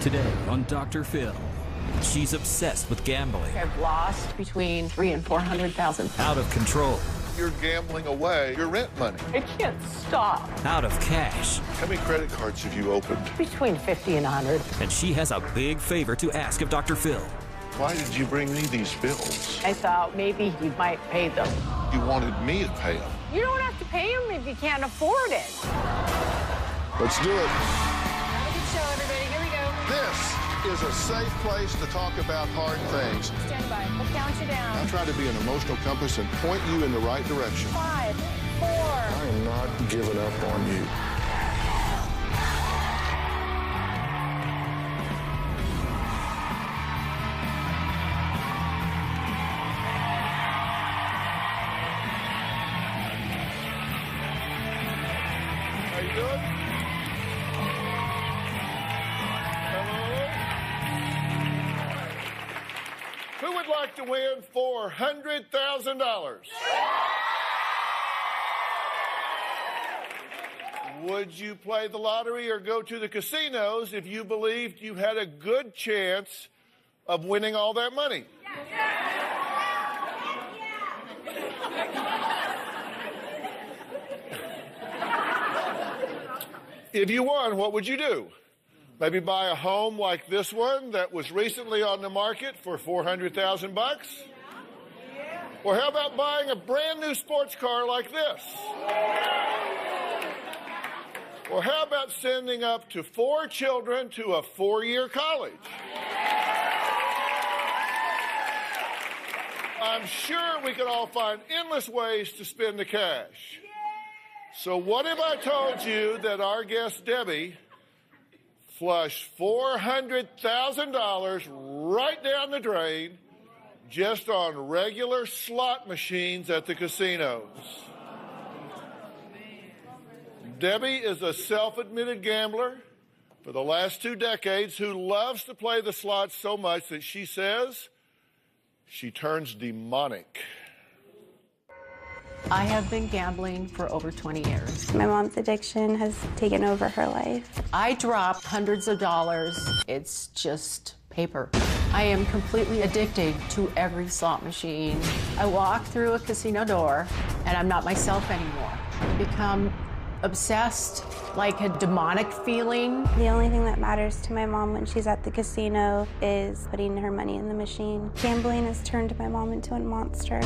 Today on Dr. Phil, she's obsessed with gambling. I've lost between $300,000 and $400,000. Out of control. You're gambling away your rent money. I can't stop. Out of cash. How many credit cards have you opened? Between 50 and 100. And she has a big favor to ask of Dr. Phil. Why did you bring me these bills? I thought maybe you might pay them. You wanted me to pay them. You don't have to pay them if you can't afford it. Let's do it. Have a good show, everybody. Here we go. This is a safe place to talk about hard things. Stand by. We'll count you down. I try to be an emotional compass and point you in the right direction. 5, 4. I am not giving up on you. How you doing? Hello? Who would like to win $400,000? Would you play the lottery or go to the casinos if you believed you had a good chance of winning all that money? If you won, what would you do? Maybe buy a home like this one that was recently on the market for $400,000 bucks? Or how about buying a brand new sports car like this? Or how about sending up to 4 children to a 4-year college? I'm sure we could all find endless ways to spend the cash. So what if I told you that our guest Debbie flushed $400,000 right down the drain just on regular slot machines at the casinos? Debbie is a self-admitted gambler for the last 2 decades who loves to play the slots so much that she says she turns demonic. I have been gambling for over 20 years. My mom's addiction has taken over her life. I dropped hundreds of dollars. It's just paper. I am completely addicted to every slot machine. I walk through a casino door and I'm not myself anymore. I become obsessed, like a demonic feeling. The only thing that matters to my mom when she's at the casino is putting her money in the machine. Gambling has turned my mom into a monster.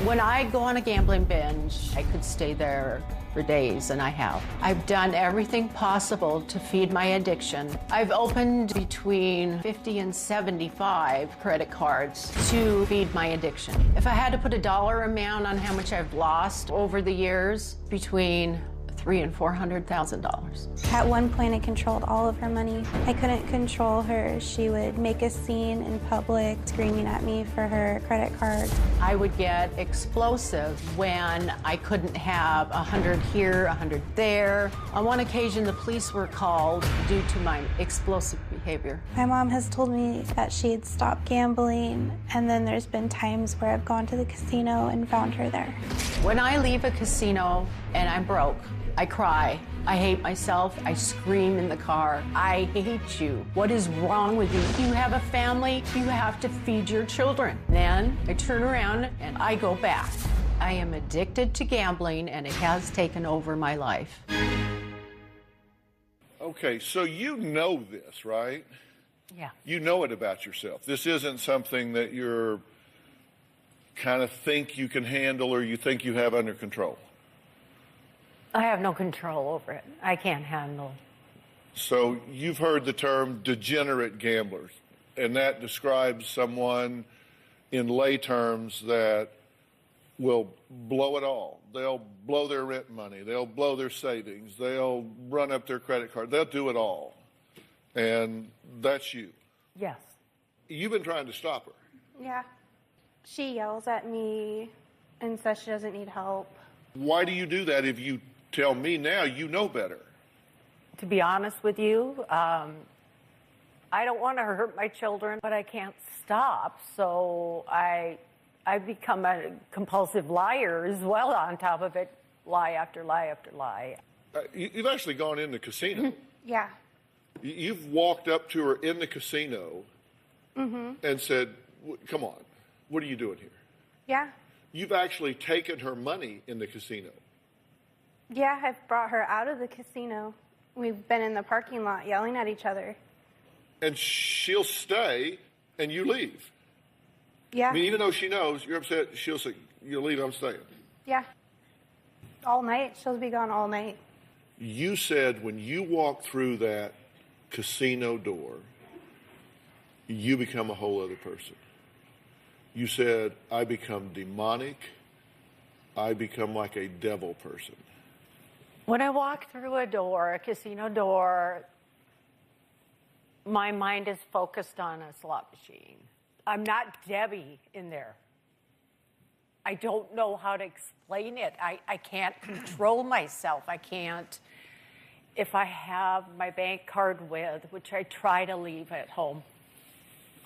When I go on a gambling binge, I could stay there for days, and I have. I've done everything possible to feed my addiction. I've opened between 50 and 75 credit cards to feed my addiction. If I had to put a dollar amount on how much I've lost over the years, between $300,000 and $400,000. At one point, I controlled all of her money. I couldn't control her. She would make a scene in public, screaming at me for her credit card. I would get explosive when I couldn't have 100 here, 100 there. On one occasion, the police were called due to my explosive behavior. My mom has told me that she'd stop gambling, and then there's been times where I've gone to the casino and found her there. When I leave a casino and I'm broke, I cry. I hate myself. I scream in the car. I hate you. What is wrong with you? You have a family. You have to feed your children. Then I turn around and I go back. I am addicted to gambling and it has taken over my life. Okay, so you know this, right? Yeah. You know it about yourself. This isn't something that you're kind of think you can handle or you think you have under control. I have no control over it. I can't handle. So you've heard the term degenerate gamblers, and that describes someone in lay terms that will blow it all. They'll blow their rent money. They'll blow their savings. They'll run up their credit card. They'll do it all. And that's you. Yes. You've been trying to stop her. Yeah. She yells at me and says she doesn't need help. Why do you do that if you tell me now you know better? To be honest with you, I don't want to hurt my children, but I can't stop. So I become a compulsive liar as well on top of it, lie after lie after lie. You've actually gone in the casino. Yeah. You've walked up to her in the casino and said, come on, what are you doing here? Yeah. You've actually taken her money in the casino. Yeah, I've brought her out of the casino. We've been in the parking lot yelling at each other. And she'll stay and you leave. Yeah. I mean, even though she knows you're upset, she'll say, you'll leave, I'm staying. Yeah. All night. She'll be gone all night. You said when you walk through that casino door, you become a whole other person. You said, I become demonic. I become like a devil person. When I walk through a door, a casino door, my mind is focused on a slot machine. I'm not Debbie in there. I don't know how to explain it. I can't control myself. I can't. If I have my bank card with, which I try to leave at home,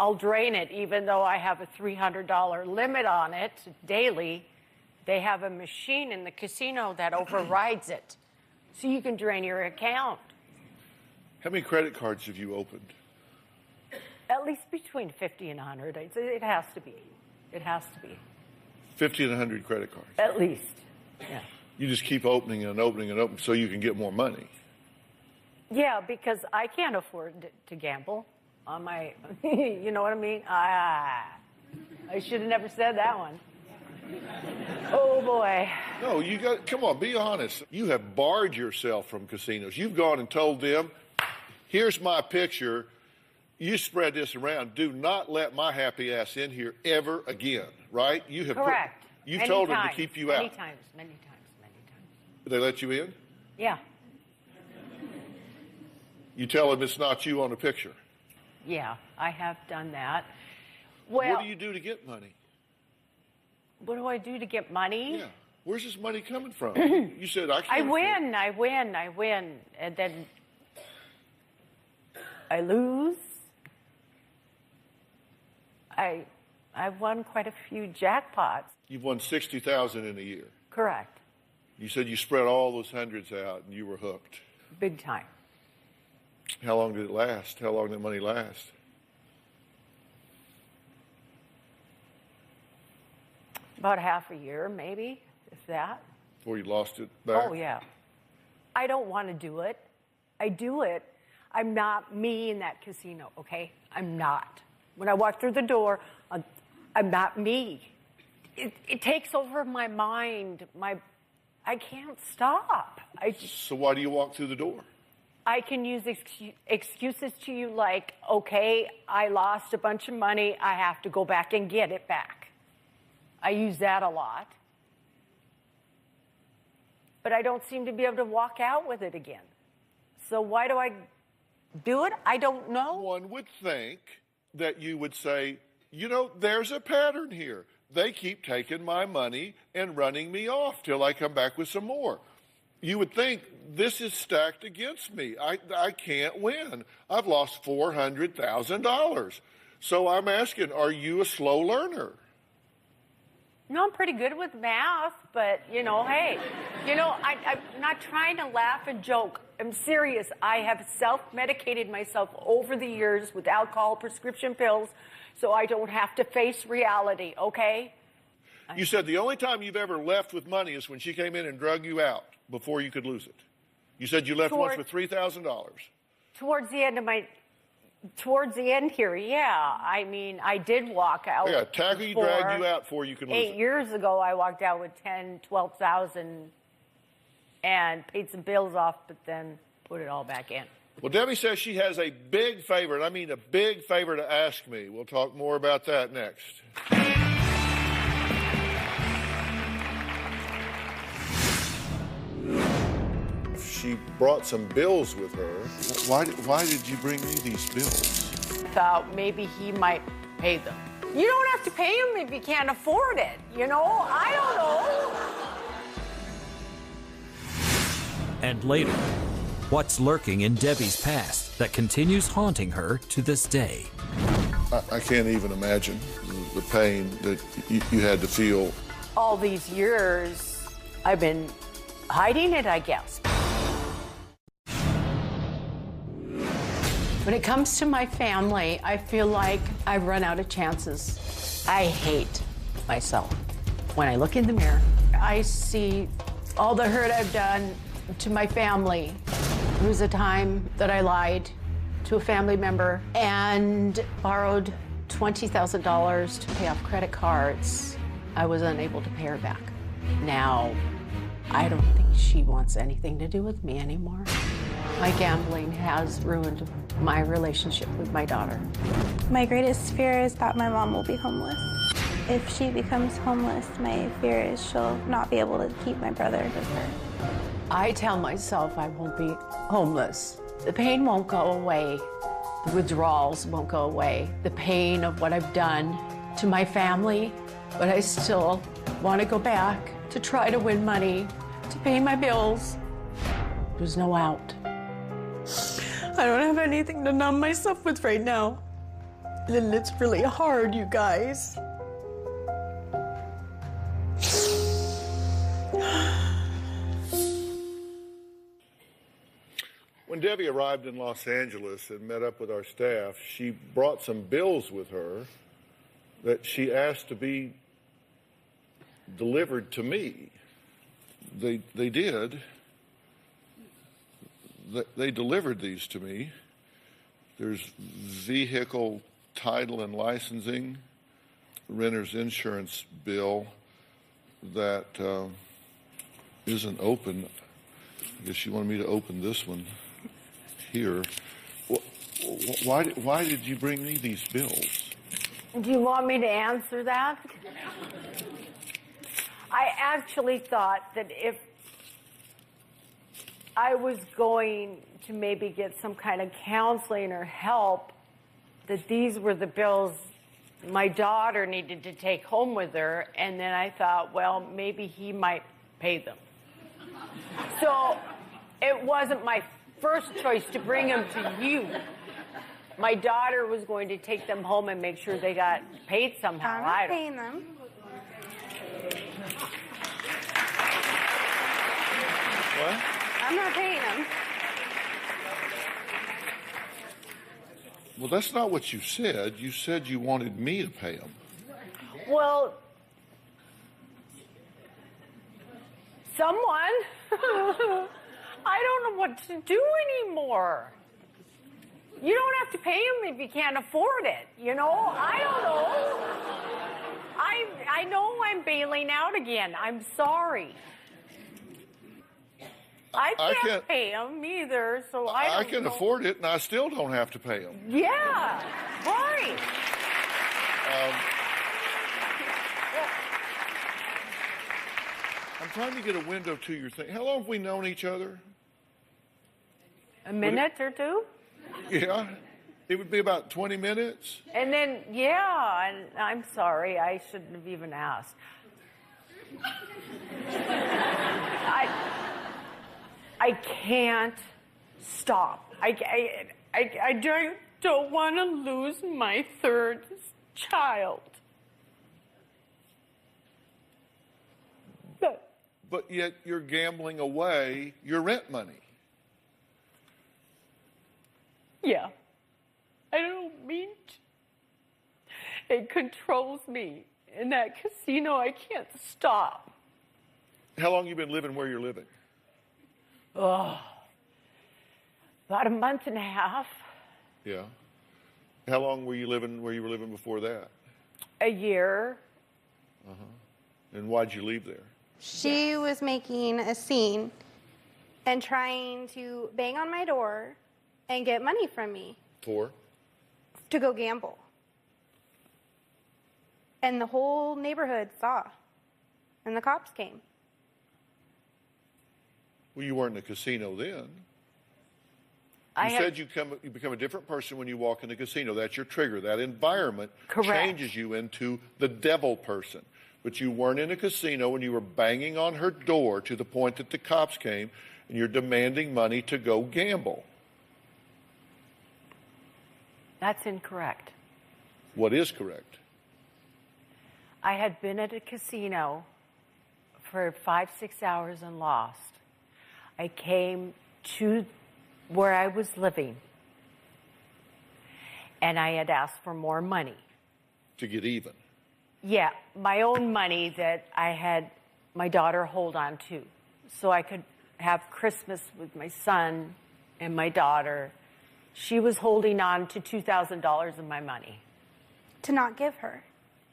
I'll drain it, even though I have a $300 limit on it daily. They have a machine in the casino that overrides it. So you can drain your account. How many credit cards have you opened? At least between 50 and 100. It has to be. It has to be. 50 and 100 credit cards. At least. Yeah. You just keep opening and opening and opening so you can get more money. Yeah, because I can't afford to gamble on my, you know what I mean? I should have never said that one. Oh, boy. No, you got, come on, be honest. You have barred yourself from casinos. You've gone and told them, here's my picture. You spread this around. Do not let my happy ass in here ever again, right? You have correct. You've told them to keep you out. Many times. They let you in? Yeah. You tell them it's not you on the picture. Yeah, I have done that. Well, what do you do to get money? What do I do to get money? Yeah. Where's this money coming from? You said, I can't. I win. And then I lose. I've won quite a few jackpots. You've won $60,000 in a year. Correct. You said you spread all those hundreds out and you were hooked. Big time. How long did it last? How long did money last? About half a year, maybe, if that. Before you lost it back? Oh, yeah. I don't want to do it. I do it. I'm not me in that casino, okay? I'm not. When I walk through the door, I'm not me. It takes over my mind. I can't stop. So why do you walk through the door? I can use excuses to you like, okay, I lost a bunch of money. I have to go back and get it back. I use that a lot. But I don't seem to be able to walk out with it again. So why do I do it? I don't know. One would think that you would say, you know, there's a pattern here. They keep taking my money and running me off till I come back with some more. You would think this is stacked against me. I can't win. I've lost $400,000. So I'm asking, are you a slow learner? No, I'm pretty good with math, but, you know, hey, you know, I'm not trying to laugh and joke. I'm serious. I have self-medicated myself over the years with alcohol prescription pills so I don't have to face reality, okay? You said the only time you've ever left with money is when she came in and drug you out before you could lose it. You said you left once with $3,000. Towards the end here, yeah. I mean, I did walk out. Yeah, tackle you, drag you out before you could lose it. 8 years ago, I walked out with $10,000, $12,000 and paid some bills off, but then put it all back in. Well, Debbie says she has a big favor, and I mean a big favor to ask me. We'll talk more about that next. She brought some bills with her. Why did you bring me these bills? Thought maybe he might pay them. You don't have to pay him if you can't afford it, you know? I don't know. And later, what's lurking in Debbie's past that continues haunting her to this day? I can't even imagine the pain that you had to feel. All these years, I've been hiding it, I guess. When it comes to my family, I feel like I've run out of chances. I hate myself. When I look in the mirror, I see all the hurt I've done to my family. There was a time that I lied to a family member and borrowed $20,000 to pay off credit cards. I was unable to pay her back. Now, I don't think she wants anything to do with me anymore. My gambling has ruined my relationship with my daughter. My greatest fear is that my mom will be homeless. If she becomes homeless, my fear is she'll not be able to keep my brother with her. I tell myself I won't be homeless. The pain won't go away. The withdrawals won't go away. The pain of what I've done to my family, but I still want to go back to try to win money, to pay my bills. There's no out. I don't have anything to numb myself with right now. And it's really hard, you guys. When Debbie arrived in Los Angeles and met up with our staff, she brought some bills with her that she asked to be delivered to me. They did. They delivered these to me. There's vehicle title and licensing, renter's insurance bill that isn't open. I guess you wanted me to open this one here. Why did you bring me these bills? Do you want me to answer that? I actually thought that if I was going to maybe get some kind of counseling or help, that these were the bills my daughter needed to take home with her, and then I thought, well, maybe he might pay them. So it wasn't my first choice to bring them to you. My daughter was going to take them home and make sure they got paid somehow. I'm not paying them. What? I'm not paying them. Well, that's not what you said. You said you wanted me to pay them. Well, someone. I don't know what to do anymore. You don't have to pay him if you can't afford it, you know? I don't know. I know I'm bailing out again. I'm sorry. I can't pay him either, so I don't I can know. afford it, and I still don't have to pay them. Yeah, right. I'm trying to get a window to your thing. How long have we known each other? A minute or two? Yeah, it would be about 20 minutes. And then, yeah, and I'm sorry, I shouldn't have even asked. I can't stop. I don't want to lose my third child. But yet you're gambling away your rent money. Yeah. I don't mean to. It controls me. In that casino, I can't stop. How long you been living where you're living? Oh, about a month and a half. Yeah. How long were you living where you were living before that? A year. And why'd you leave there? She was making a scene and trying to bang on my door and get money from me For? to go gamble. And the whole neighborhood saw. And the cops came. Well, you weren't in a casino then. You said you become a different person when you walk in the casino. That's your trigger. That environment changes you into the devil person. But you weren't in a casino when you were banging on her door to the point that the cops came and you're demanding money to go gamble. That's incorrect. What is correct? I had been at a casino for 5-6 hours and lost. I came to where I was living, and I had asked for more money. To get even. Yeah, my own money that I had my daughter hold on to, so I could have Christmas with my son and my daughter. She was holding on to $2,000 of my money. To not give her.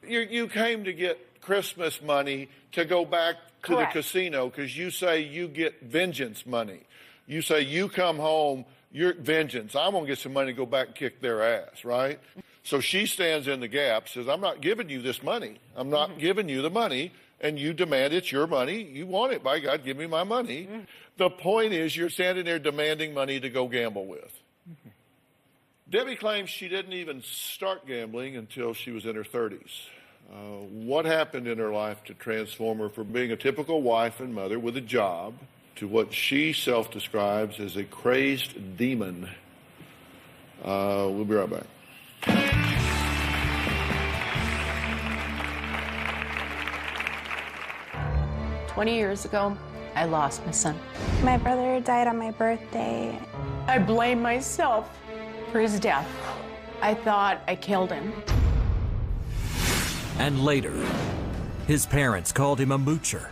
You came to get Christmas money to go back to Correct. the casino because you say you get vengeance money. You say you come home, you're vengeance. I'm going to get some money to go back and kick their ass, right? So she stands in the gap, says, I'm not giving you this money. I'm not giving you the money. And you demand it's your money. You want it. By God, give me my money. The point is you're standing there demanding money to go gamble with. Debbie claims she didn't even start gambling until she was in her 30s. What happened in her life to transform her from being a typical wife and mother with a job to what she self-describes as a crazed demon? We'll be right back. 20 years ago, I lost my son. My brother died on my birthday. I blame myself for his death. I thought I killed him. And later, his parents called him a moocher.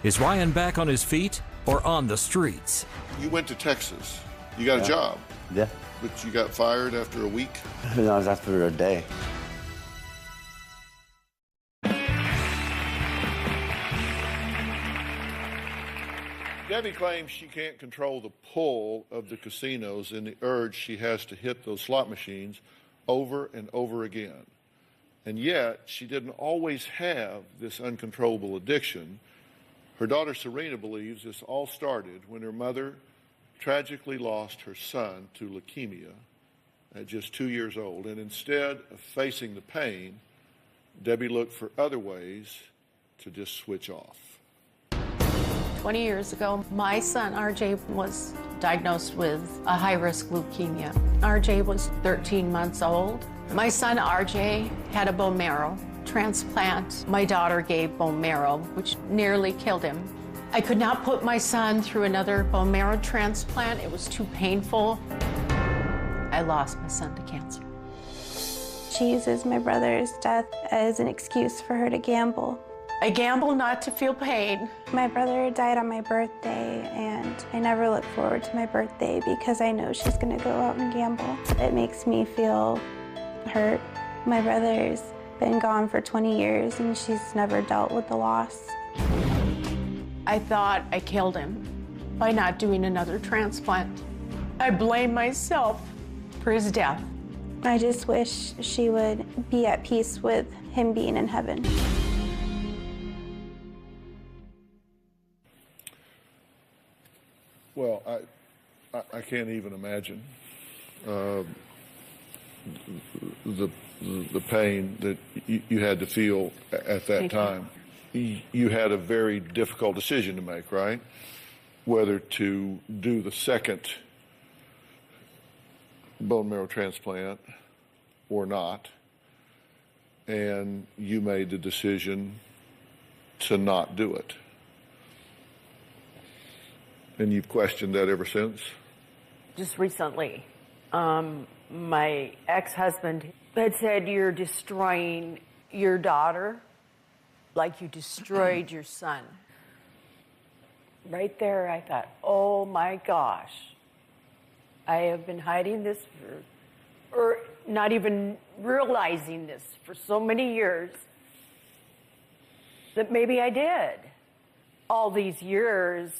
Is Ryan back on his feet or on the streets? You went to Texas. You got a job. Yeah. But you got fired after a week? No, it was after a day. Debbie claims she can't control the pull of the casinos and the urge she has to hit those slot machines over and over again. And yet, she didn't always have this uncontrollable addiction. Her daughter Serena believes this all started when her mother tragically lost her son to leukemia at just 2 years old. And instead of facing the pain, Debbie looked for other ways to just switch off. 20 years ago, my son, RJ, was diagnosed with a high-risk leukemia. RJ was 13 months old. My son, RJ, had a bone marrow transplant. My daughter gave bone marrow, which nearly killed him. I could not put my son through another bone marrow transplant. It was too painful. I lost my son to cancer. She uses my brother's death as an excuse for her to gamble. I gamble not to feel pain. My brother died on my birthday, and I never look forward to my birthday because I know she's gonna go out and gamble. It makes me feel hurt. My brother's been gone for 20 years, and she's never dealt with the loss. I thought I killed him by not doing another transplant. I blame myself for his death. I just wish she would be at peace with him being in heaven. Well, I can't even imagine the pain that you had to feel at that time. You had a very difficult decision to make, right? Whether to do the second bone marrow transplant or not. And you made the decision to not do it. And you've questioned that ever since? Just recently, my ex-husband had said, you're destroying your daughter like you destroyed your son. Right there, I thought, oh my gosh, I have been hiding this or not even realizing this for so many years that maybe I did. All these years,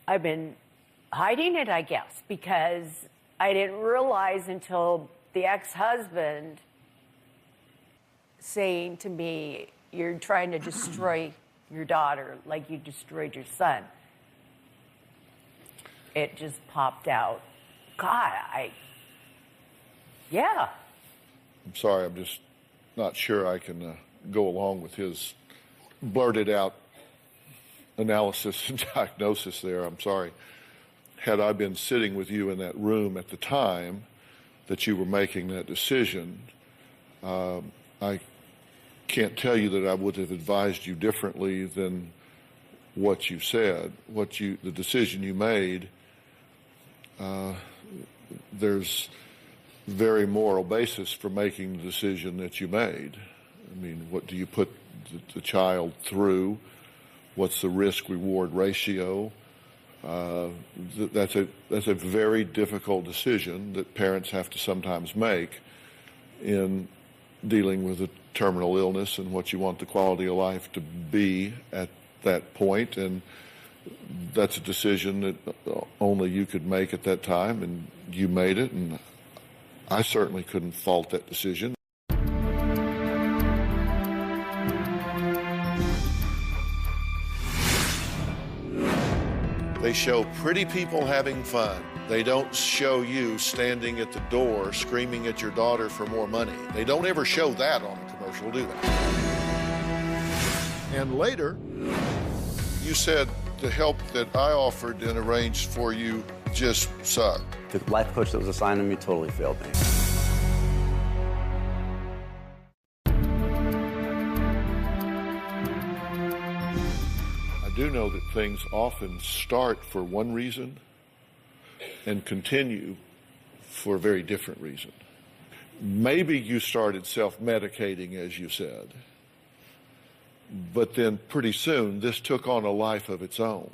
I've been hiding it, I guess, because I didn't realize until the ex-husband saying to me, you're trying to destroy your daughter like you destroyed your son. It just popped out. God, yeah. I'm sorry, I'm just not sure I can go along with his blurted out analysis and diagnosis there. I'm sorry. Had I been sitting with you in that room at the time that you were making that decision, I can't tell you that I would have advised you differently than what you said. The decision you made, there's very moral basis for making the decision that you made. I mean, what do you put the child through? What's the risk-reward ratio? That's a very difficult decision that parents have to sometimes make in dealing with a terminal illness and what you want the quality of life to be at that point. And that's a decision that only you could make at that time, and you made it, and I certainly couldn't fault that decision. They show pretty people having fun. They don't show you standing at the door screaming at your daughter for more money. They don't ever show that on a commercial, do they? And later, you said the help that I offered and arranged for you just sucked. The life coach that was assigned to me totally failed me. I do know that things often start for one reason and continue for a very different reason. Maybe you started self-medicating, as you said, but then pretty soon this took on a life of its own.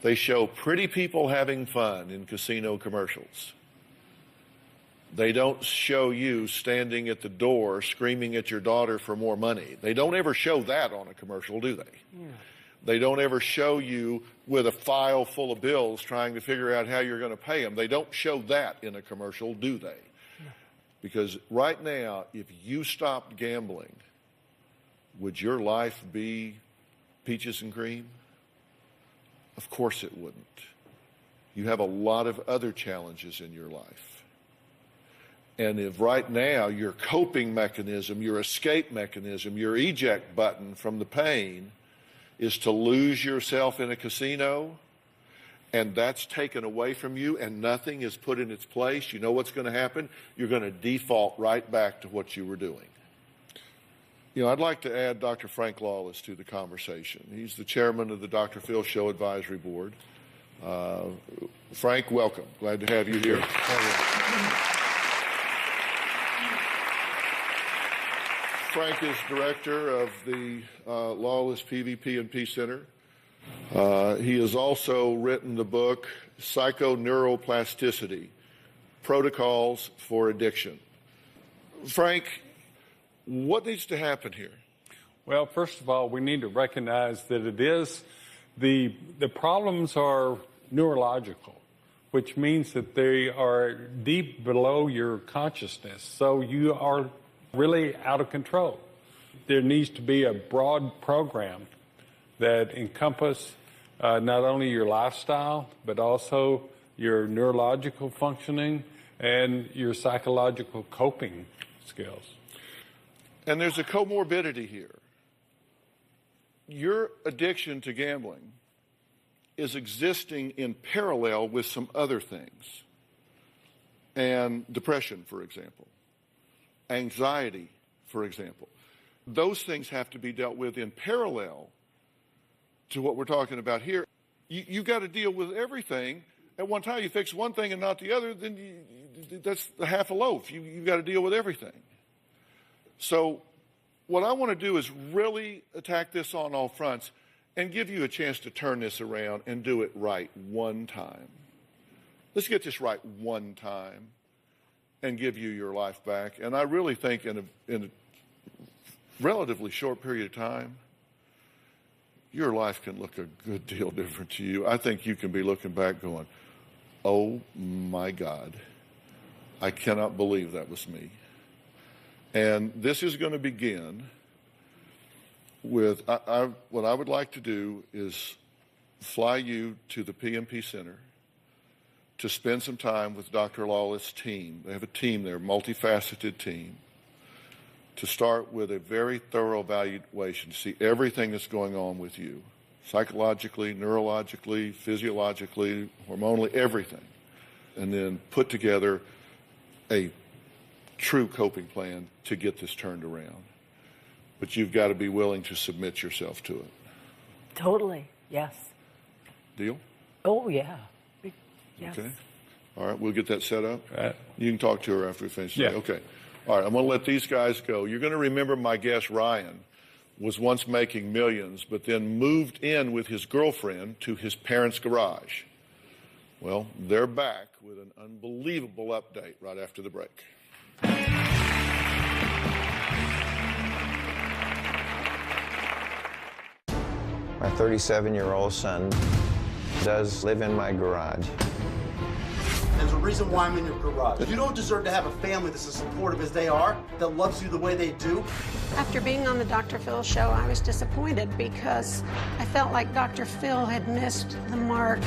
They show pretty people having fun in casino commercials. They don't show you standing at the door screaming at your daughter for more money. They don't ever show that on a commercial, do they? Yeah. They don't ever show you with a file full of bills trying to figure out how you're going to pay them. They don't show that in a commercial, do they? No. Because right now, if you stopped gambling, would your life be peaches and cream? Of course it wouldn't. You have a lot of other challenges in your life. And if right now your coping mechanism, your escape mechanism, your eject button from the pain is to lose yourself in a casino, and that's taken away from you and nothing is put in its place, you know what's going to happen? You're going to default right back to what you were doing. You know, I'd like to add Dr. Frank Lawless to the conversation. He's the chairman of the Dr. Phill Show Advisory Board. Frank, welcome. Glad to have you here. Frank is director of the Lawless PvP&P Center. He has also written the book, Psychoneuroplasticity, Protocols for Addiction. Frank, what needs to happen here? Well, first of all, we need to recognize that it is the problems are neurological, which means that they are deep below your consciousness. So you are really out of control. There needs to be a broad program that encompass not only your lifestyle, but also your neurological functioning and your psychological coping skills. And there's a comorbidity here. Your addiction to gambling is existing in parallel with some other things. And depression, for example. Anxiety, for example. Those things have to be dealt with in parallel to what we're talking about here. You've got to deal with everything. At one time, you fix one thing and not the other, then that's the half a loaf. You've got to deal with everything. So what I want to do is really attack this on all fronts and give you a chance to turn this around and do it right one time. Let's get this right one time and give you your life back. And I really think in a relatively short period of time, your life can look a good deal different to you. I think you can be looking back going, oh my God, I cannot believe that was me. And this is going to begin with, what I would like to do is fly you to the P&P Center to spend some time with Dr. Lawless' team. They have a team there, multifaceted team, to start with a very thorough evaluation to see everything that's going on with you, psychologically, neurologically, physiologically, hormonally, everything, and then put together a true coping plan to get this turned around. But you've got to be willing to submit yourself to it. Totally, yes. Deal? Oh, yeah. Yes. Okay. All right, we'll get that set up. Right. You can talk to her after we finish. Yeah. Okay. All right, I'm going to let these guys go. You're going to remember my guest, Ryan, was once making millions, but then moved in with his girlfriend to his parents' garage. Well, they're back with an unbelievable update right after the break. My 37-year-old son does live in my garage. There's a reason why I'm in your garage. You don't deserve to have a family that's as supportive as they are, that loves you the way they do. After being on the Dr. Phil show, I was disappointed because I felt like Dr. Phil had missed the mark.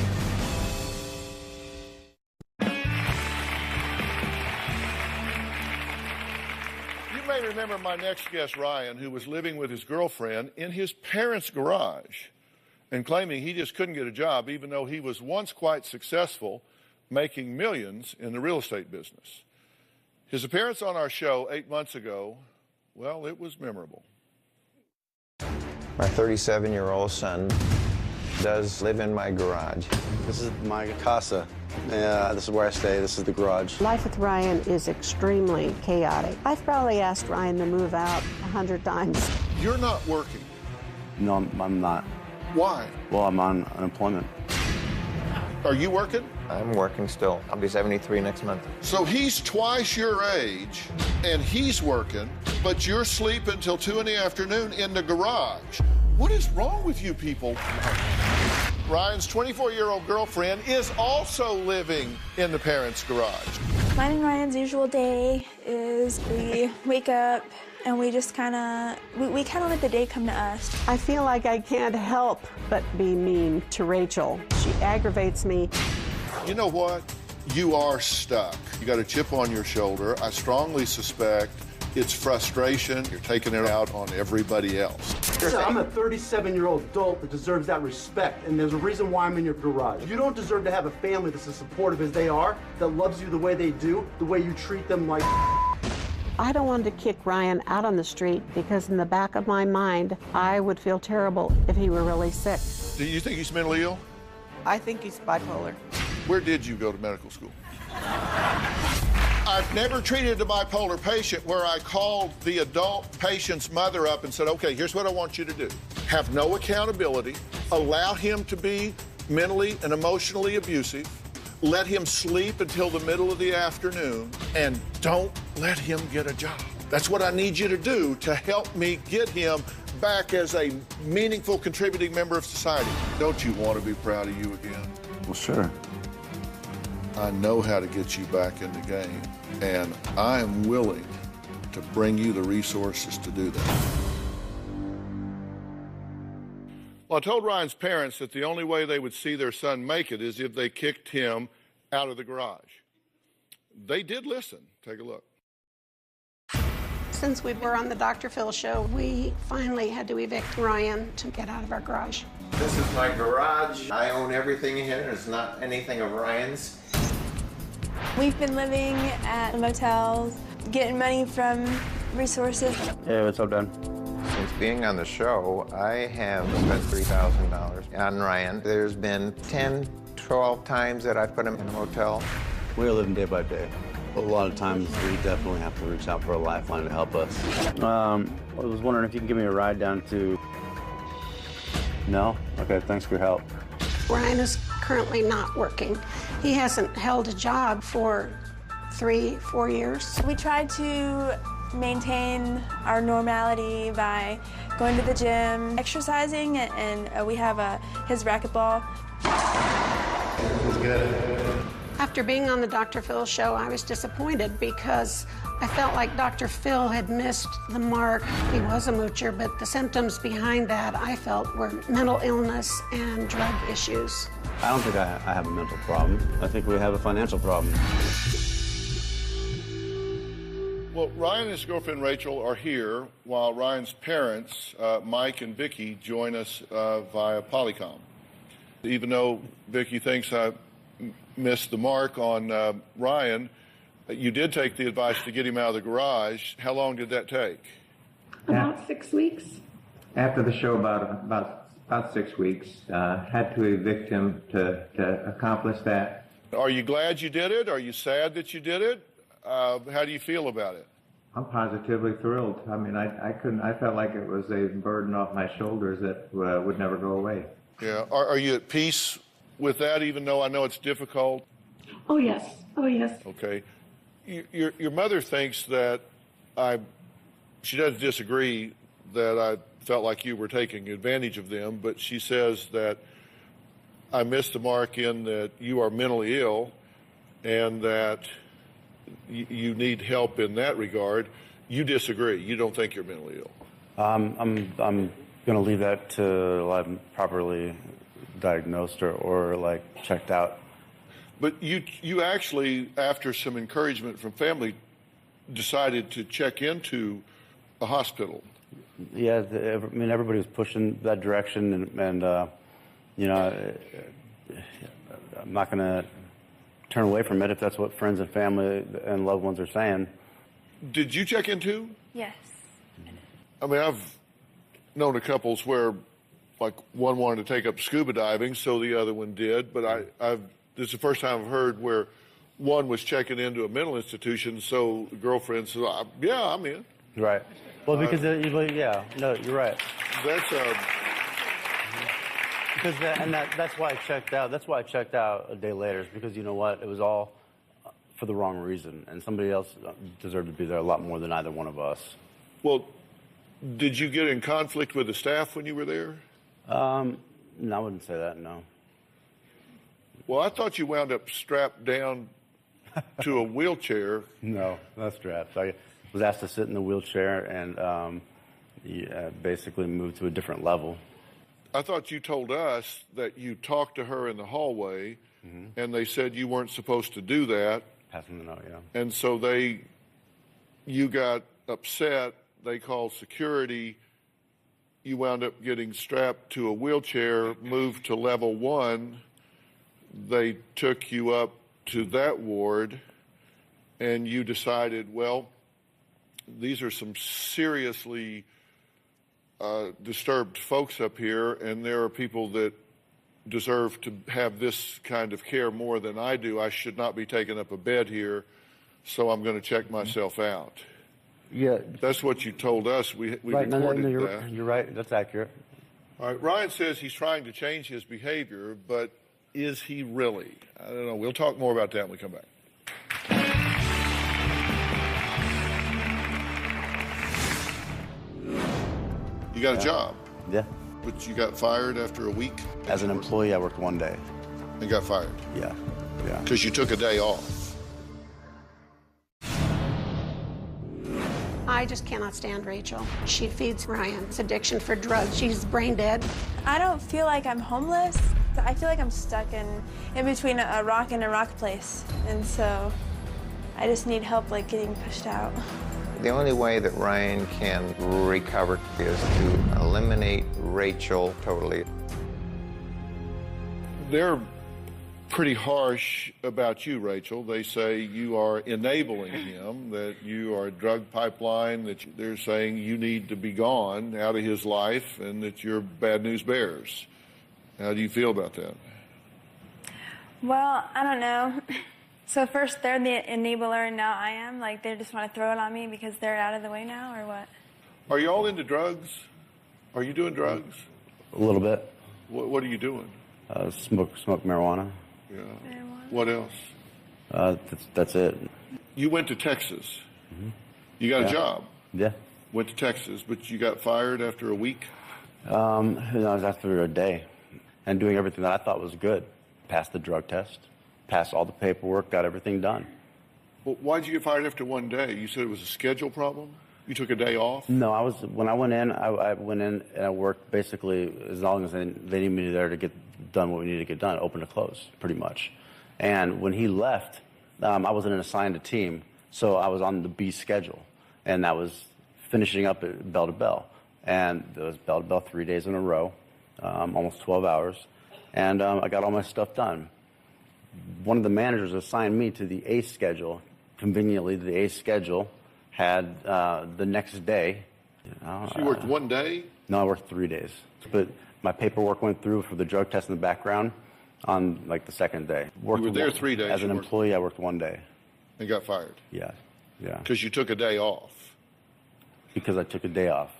You may remember my next guest, Ryan, who was living with his girlfriend in his parents' garage and claiming he just couldn't get a job, even though he was once quite successful, making millions in the real estate business. His appearance on our show 8 months ago, well, it was memorable. My 37-year-old son does live in my garage. This is my casa. Yeah, this is where I stay. This is the garage. Life with Ryan is extremely chaotic. I've probably asked Ryan to move out 100 times. You're not working. No, I'm not. Why? Well, I'm on unemployment. Are you working? I'm working still. I'll be 73 next month. So he's twice your age, and he's working, but you're sleeping till 2 in the afternoon in the garage. What is wrong with you people? Ryan's 24-year-old girlfriend is also living in the parents' garage. Mine and Ryan's usual day is we wake up and we just kind of, we kind of let the day come to us. I feel like I can't help but be mean to Rachel. She aggravates me. You know what? You are stuck. You got a chip on your shoulder. I strongly suspect it's frustration. You're taking it out on everybody else. Listen, I'm a 37-year-old adult that deserves that respect, and there's a reason why I'm in your garage. You don't deserve to have a family that's as supportive as they are, that loves you the way they do, the way you treat them like. I don't want to kick Ryan out on the street because in the back of my mind, I would feel terrible if he were really sick. Do you think he's mentally ill? I think he's bipolar. Where did you go to medical school? I've never treated a bipolar patient where I called the adult patient's mother up and said, okay, here's what I want you to do. Have no accountability, allow him to be mentally and emotionally abusive, let him sleep until the middle of the afternoon, and don't let him get a job. That's what I need you to do to help me get him back as a meaningful, contributing member of society. Don't you want to be proud of you again? Well, sure. I know how to get you back in the game, and I am willing to bring you the resources to do that. Well, I told Ryan's parents that the only way they would see their son make it is if they kicked him out of the garage. They did listen. Take a look. Since we were on the Dr. Phil show, we finally had to evict Ryan to get out of our garage. This is my garage. I own everything here. It's not anything of Ryan's. We've been living at motels, getting money from resources. Hey, what's up, Dan? Since being on the show, I have spent $3,000 on Ryan. There's been 10, 12 times that I put him in a motel. We're living day by day. A lot of times we definitely have to reach out for a lifeline to help us. I was wondering if you can give me a ride down to... No? Okay, thanks for your help. Ryan is currently not working. He hasn't held a job for 3-4 years. We tried to maintain our normality by going to the gym, exercising, and we have his racquetball. It's good. After being on the Dr. Phil show, I was disappointed because I felt like Dr. Phil had missed the mark. He was a moocher, but the symptoms behind that I felt were mental illness and drug issues. I don't think I have a mental problem. I think we have a financial problem. Well, Ryan and his girlfriend Rachel are here while Ryan's parents, Mike and Vicki, join us via Polycom. Even though Vicki thinks I missed the mark on Ryan, you did take the advice to get him out of the garage. How long did that take? About 6 weeks. After the show, about 6 weeks. Had to evict him to accomplish that. Are you glad you did it? Are you sad that you did it? How do you feel about it? I'm positively thrilled. I mean, I felt like it was a burden off my shoulders that would never go away. Yeah. Are you at peace with that, even though I know it's difficult? Oh, yes. Oh, yes. Okay. Your mother thinks that she doesn't disagree that I felt like you were taking advantage of them, but she says that I missed the mark in that you are mentally ill and that you need help in that regard. You disagree. You don't think you're mentally ill. I'm going to leave that till I'm properly diagnosed or like checked out. But you actually, after some encouragement from family, decided to check into a hospital. Yeah, I mean, everybody was pushing that direction, and you know, I'm not going to turn away from it if that's what friends and family and loved ones are saying. Did you check into? Yes. I mean, I've known a couples where, like, one wanted to take up scuba diving, so the other one did. But this is the first time I've heard where one was checking into a mental institution, so the girlfriend said, "Yeah, I'm in." Right. Well, because yeah, no, you're right. That's because that's why I checked out. That's why I checked out a day later. Is because you know what? It was all for the wrong reason, and somebody else deserved to be there a lot more than either one of us. Well, did you get in conflict with the staff when you were there? No, I wouldn't say that. No. Well, I thought you wound up strapped down to a wheelchair. No, not strapped. I was asked to sit in the wheelchair and basically move to a different level. I thought you told us that you talked to her in the hallway, and they said you weren't supposed to do that. Passing the note, yeah. And so you got upset. They called security. You wound up getting strapped to a wheelchair, moved to level 1. They took you up to that ward, and you decided, well, these are some seriously disturbed folks up here, and there are people that deserve to have this kind of care more than I do. I should not be taking up a bed here, so I'm going to check myself out. Yeah. That's what you told us. We right, recorded no, you're right. That's accurate. All right. Ryan says he's trying to change his behavior, but is he really? I don't know. We'll talk more about that when we come back. You got a job. Yeah. But you got fired after a week? As an employee, I worked one day. And got fired? Yeah. Yeah. Because you took a day off. I just cannot stand Rachel. She feeds Ryan's addiction for drugs. She's brain dead. I don't feel like I'm homeless. I feel like I'm stuck in between a rock and a rock place. And so I just need help, like, getting pushed out. The only way that Ryan can recover is to eliminate Rachel totally. They're pretty harsh about you, Rachel. They say you are enabling him, that you are a drug pipeline, that they're saying you need to be gone out of his life, and that you're bad news bears. How do you feel about that? Well, I don't know. So first they're the enabler and now I am? Like they just want to throw it on me because they're out of the way now, or what? Are you all into drugs? Are you doing drugs? A little bit. What are you doing? Smoke marijuana. Yeah. What else? That's it. You went to Texas. Mm-hmm. You got a job. Yeah. Went to Texas, but you got fired after a week? No, it was after a day. And doing everything that I thought was good. Passed the drug test. Passed all the paperwork, got everything done. Well, why'd you get fired after one day? You said it was a schedule problem? You took a day off? No, when I went in, I went in and I worked basically as long as they needed me there to get done what we needed to get done, open to close, pretty much. And when he left, I wasn't assigned a team, so I was on the B schedule. And that was finishing up at bell to bell. And it was bell to bell 3 days in a row, almost 12 hours. And I got all my stuff done. One of the managers assigned me to the A schedule. Conveniently, the A schedule had the next day. So you worked one day? No, I worked 3 days. But my paperwork went through for the drug test in the background, On like the second day. You were there 3 days. As an employee, I worked 1 day. And got fired. Yeah. Because you took a day off. Because I took a day off.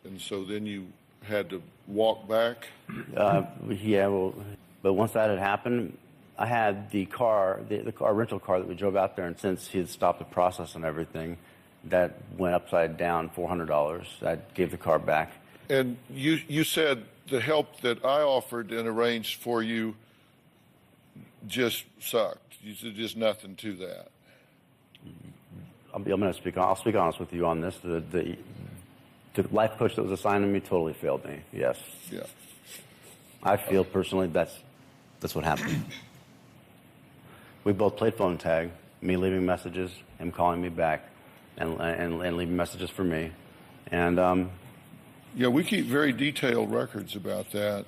And so then you had to walk back? Yeah, well, but once that had happened, I had the car, the rental car that we drove out there, and since he had stopped the process and everything, that went upside down, $400. I gave the car back. And you said the help that I offered and arranged for you just sucked. You said just nothing to that. I'll speak honest with you on this. The life coach that was assigned to me totally failed me. Yes. Yeah. I feel personally that's what happened. We both played phone tag. Me leaving messages, him calling me back, and leaving messages for me, and. Yeah, we keep very detailed records about that.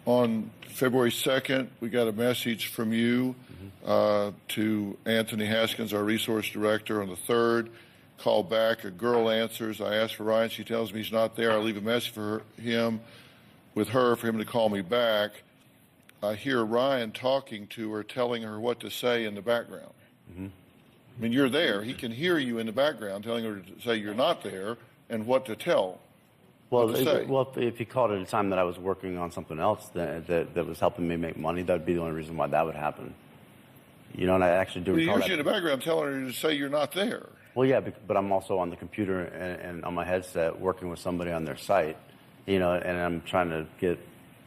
On February 2nd, we got a message from you to Anthony Haskins, our resource director. On the 3rd, call back. A girl answers. I ask for Ryan. She tells me he's not there. I leave a message for him with her for him to call me back. I hear Ryan talking to her, telling her what to say in the background. I mean, you're there. He can hear you in the background telling her to say you're not there and what to tell. Well, if he called at a time that I was working on something else that was helping me make money, that would be the only reason why that would happen. You know, and I actually do recall that. He hears you in the background telling her to say you're not there. Well, yeah, but I'm also on the computer and on my headset working with somebody on their site, you know, and I'm trying to get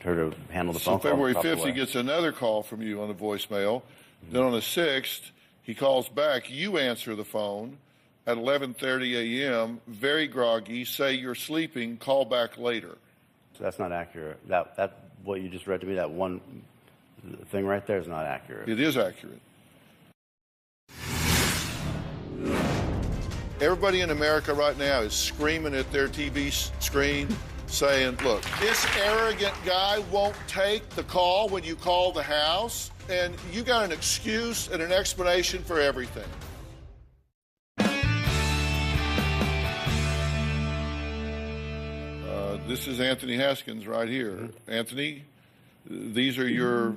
her to handle the phone call. So February 5th, he gets another call from you on the voicemail. Then on the 6th, he calls back. You answer the phone at 11:30 a.m., very groggy, say you're sleeping, call back later. So that's not accurate. That what you just read to me, that one thing right there is not accurate. It is accurate. Everybody in America right now is screaming at their TV screen saying, look, this arrogant guy won't take the call when you call the house, and you got an excuse and an explanation for everything. This is Anthony Haskins right here. Anthony, these are your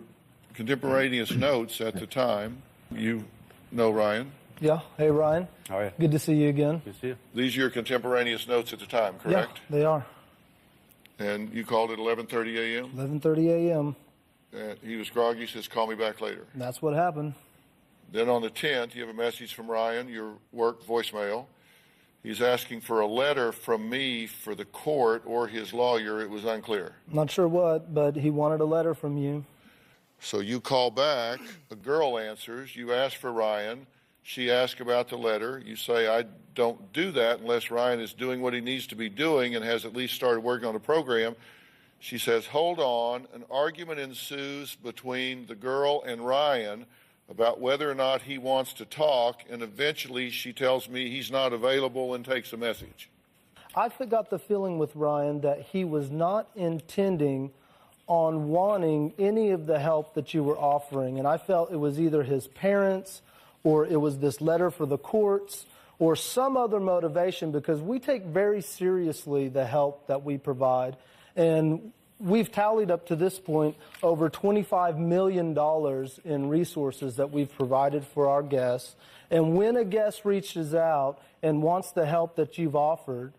contemporaneous notes at the time. You know Ryan? Yeah. Hey, Ryan. How are you? Good to see you again. Good to see you. These are your contemporaneous notes at the time, correct? Yeah, they are. And you called at 11:30 a.m.? 11:30 a.m. He was groggy, says, call me back later. That's what happened. Then on the 10th, you have a message from Ryan, your work voicemail. He's asking for a letter from me for the court or his lawyer. It was unclear. Not sure what, but he wanted a letter from you. So you call back. A girl answers. You ask for Ryan. She asks about the letter. You say, I don't do that unless Ryan is doing what he needs to be doing and has at least started working on the program. She says, hold on. An argument ensues between the girl and Ryan about whether or not he wants to talk, and eventually she tells me he's not available and takes a message. I got the feeling with Ryan that he was not intending on wanting any of the help that you were offering, and I felt it was either his parents or it was this letter for the courts or some other motivation, because we take very seriously the help that we provide, and we've tallied up to this point over $25 million in resources that we've provided for our guests. And when a guest reaches out and wants the help that you've offered,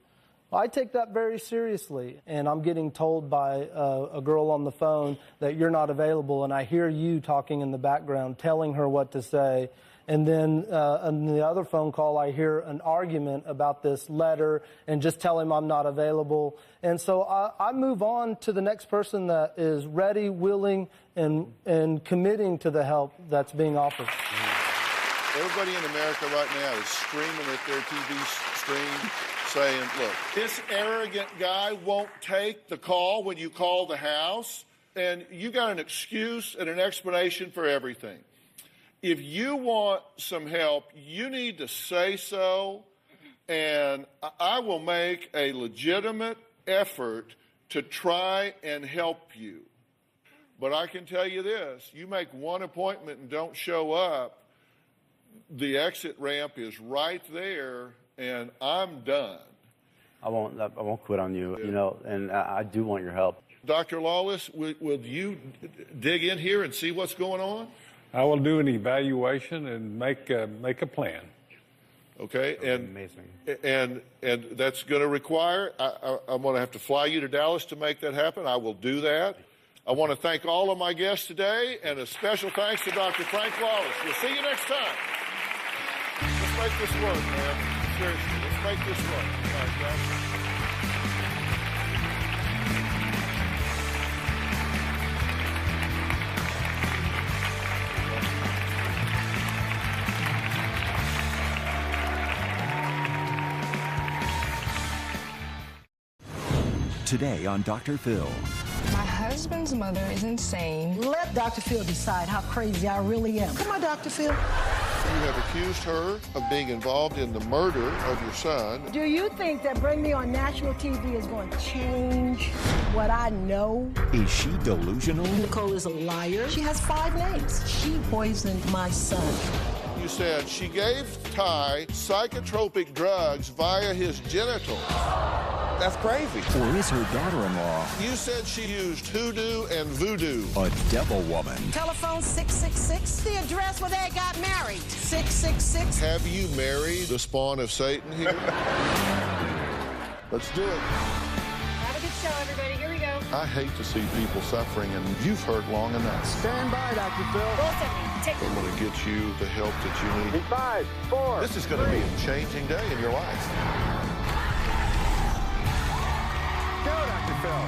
I take that very seriously. And I'm getting told by a girl on the phone that you're not available, and I hear you talking in the background, telling her what to say. And then on the other phone call, I hear an argument about this letter and just tell him I'm not available. And so I move on to the next person that is ready, willing, and committing to the help that's being offered. Everybody in America right now is screaming at their TV screen saying, look, this arrogant guy won't take the call when you call the house, and you got an excuse and an explanation for everything. If you want some help, you need to say so, and I will make a legitimate effort to try and help you. But I can tell you this, you make one appointment and don't show up, the exit ramp is right there, and I'm done. I won't quit on you, you know, and I do want your help. Dr. Lawless, will you dig in here and see what's going on? I will do an evaluation and make a plan. Okay, and amazing. And that's going to require, I'm going to have to fly you to Dallas to make that happen. I will do that. I want to thank all of my guests today, and a special thanks to Dr. Frank Lawless. We'll see you next time. Let's make this work, man. Seriously, let's make this work. All right, guys. Today on Dr. Phill. My husband's mother is insane. Let Dr. Phill decide how crazy I really am. Come on, Dr. Phill. You have accused her of being involved in the murder of your son. Do you think that bringing me on national TV is going to change what I know? Is she delusional? Nicole is a liar. She has 5 names. She poisoned my son. You said she gave Ty psychotropic drugs via his genitals. That's crazy. Or is her daughter-in-law? You said she used hoodoo and voodoo. A devil woman. Telephone 666. The address where they got married. 666. Have you married the spawn of Satan here? Let's do it. Have a good show, everybody. Here we go. I hate to see people suffering, and you've heard long enough. Stand by, Dr. Phill. Both of me. Take I'm going to get you the help that you need. 5, 4. This is going to be a changing day in your life. Go, Dr. Phill.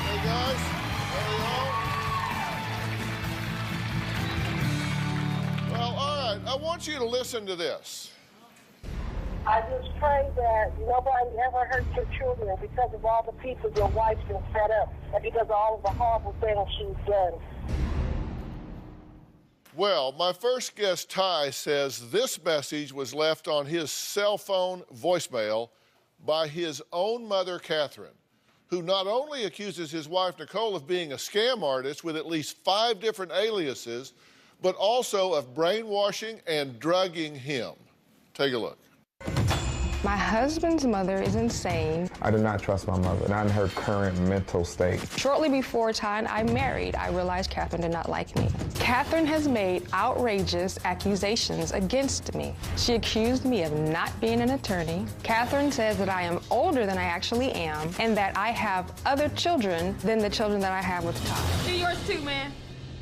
Hey, guys. How are y'all? Well, all right. I want you to listen to this. I just pray that nobody ever hurts your children because of all the people your wife's been set up and because of all of the horrible things she's done. Well, my first guest, Ty, says this message was left on his cell phone voicemail by his own mother, Catherine, who not only accuses his wife, Nicole, of being a scam artist with at least 5 different aliases, but also of brainwashing and drugging him. Take a look. My husband's mother is insane. I do not trust my mother, not in her current mental state. Shortly before Ty and I married, I realized Catherine did not like me. Catherine has made outrageous accusations against me. She accused me of not being an attorney. Catherine says that I am older than I actually am and that I have other children than the children that I have with Ty. Do yours too, man.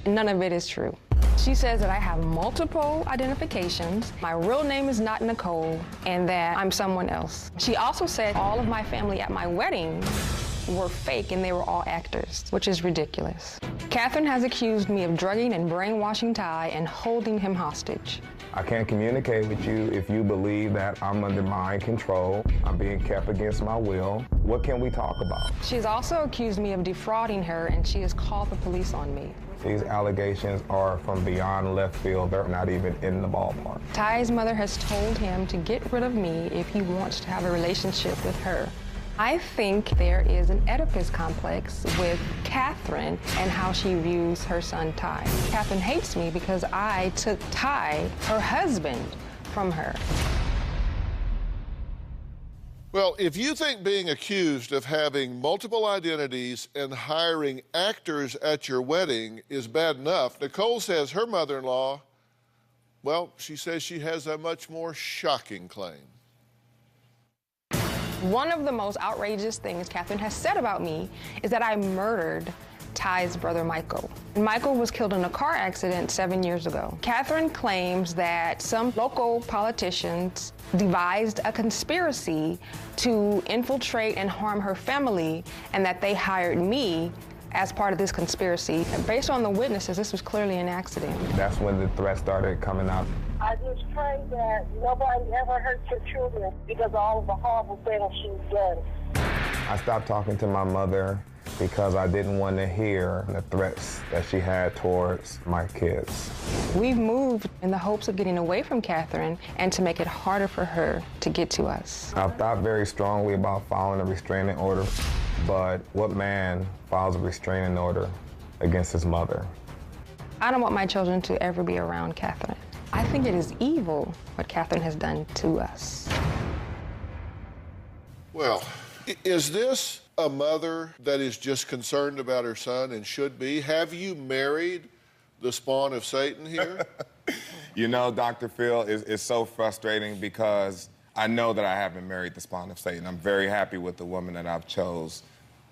None of it is true. She says that I have multiple identifications, my real name is not Nicole, and that I'm someone else. She also said all of my family at my wedding were fake and they were all actors, which is ridiculous. Catherine has accused me of drugging and brainwashing Ty and holding him hostage. I can't communicate with you if you believe that I'm under mind control, I'm being kept against my will. What can we talk about? She's also accused me of defrauding her, and she has called the police on me. These allegations are from beyond left field. They're not even in the ballpark. Ty's mother has told him to get rid of me if he wants to have a relationship with her. I think there is an Oedipus complex with Catherine and how she views her son Ty. Catherine hates me because I took Ty, her husband, from her. Well, if you think being accused of having multiple identities and hiring actors at your wedding is bad enough, Nicole says her mother-in-law, well, she says she has a much more shocking claim. One of the most outrageous things Catherine has said about me is that I murdered Ty's brother, Michael. Michael was killed in a car accident 7 years ago. Catherine claims that some local politicians devised a conspiracy to infiltrate and harm her family, and that they hired me as part of this conspiracy. Based on the witnesses, this was clearly an accident. That's when the threat started coming out. I just pray that nobody ever hurts your children because of all of the horrible things she's done. I stopped talking to my mother because I didn't want to hear the threats that she had towards my kids. We've moved in the hopes of getting away from Catherine and to make it harder for her to get to us. I've thought very strongly about filing a restraining order, but what man files a restraining order against his mother? I don't want my children to ever be around Catherine. I think it is evil what Catherine has done to us. Well, is this a mother that is just concerned about her son and should be? Have you married the spawn of Satan here? You know, Dr. Phill, it's so frustrating because I know that I haven't married the spawn of Satan. I'm very happy with the woman that I've chose.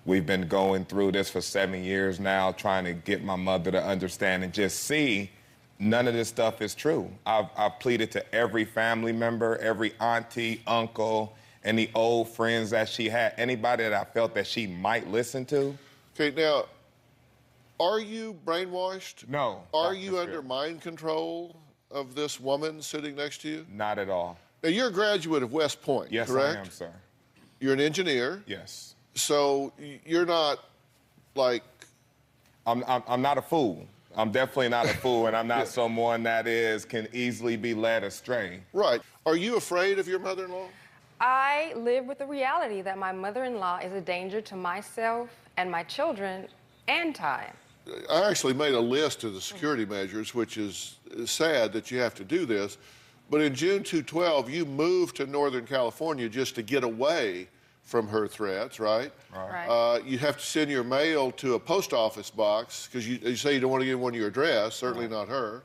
We've been going through this for 7 years now, trying to get my mother to understand and just see none of this stuff is true. I've pleaded to every family member, every auntie, uncle, and the old friends that she had, anybody that I felt that she might listen to. Okay, now, are you brainwashed? No. Are you under mind control of this woman sitting next to you? Not at all. Now, you're a graduate of West Point, yes, correct? I am, sir. You're an engineer? Yes. So you're not, like... I'm not a fool. I'm definitely not a fool, and I'm not someone that can easily be led astray. Right. Are you afraid of your mother-in-law? I live with the reality that my mother-in-law is a danger to myself and my children and Ty. I actually made a list of the security measures, which is sad that you have to do this. But in June 2012, you moved to Northern California just to get away from her threats, right? Right. You have to send your mail to a post office box because you say you don't want to give one your address, certainly not her.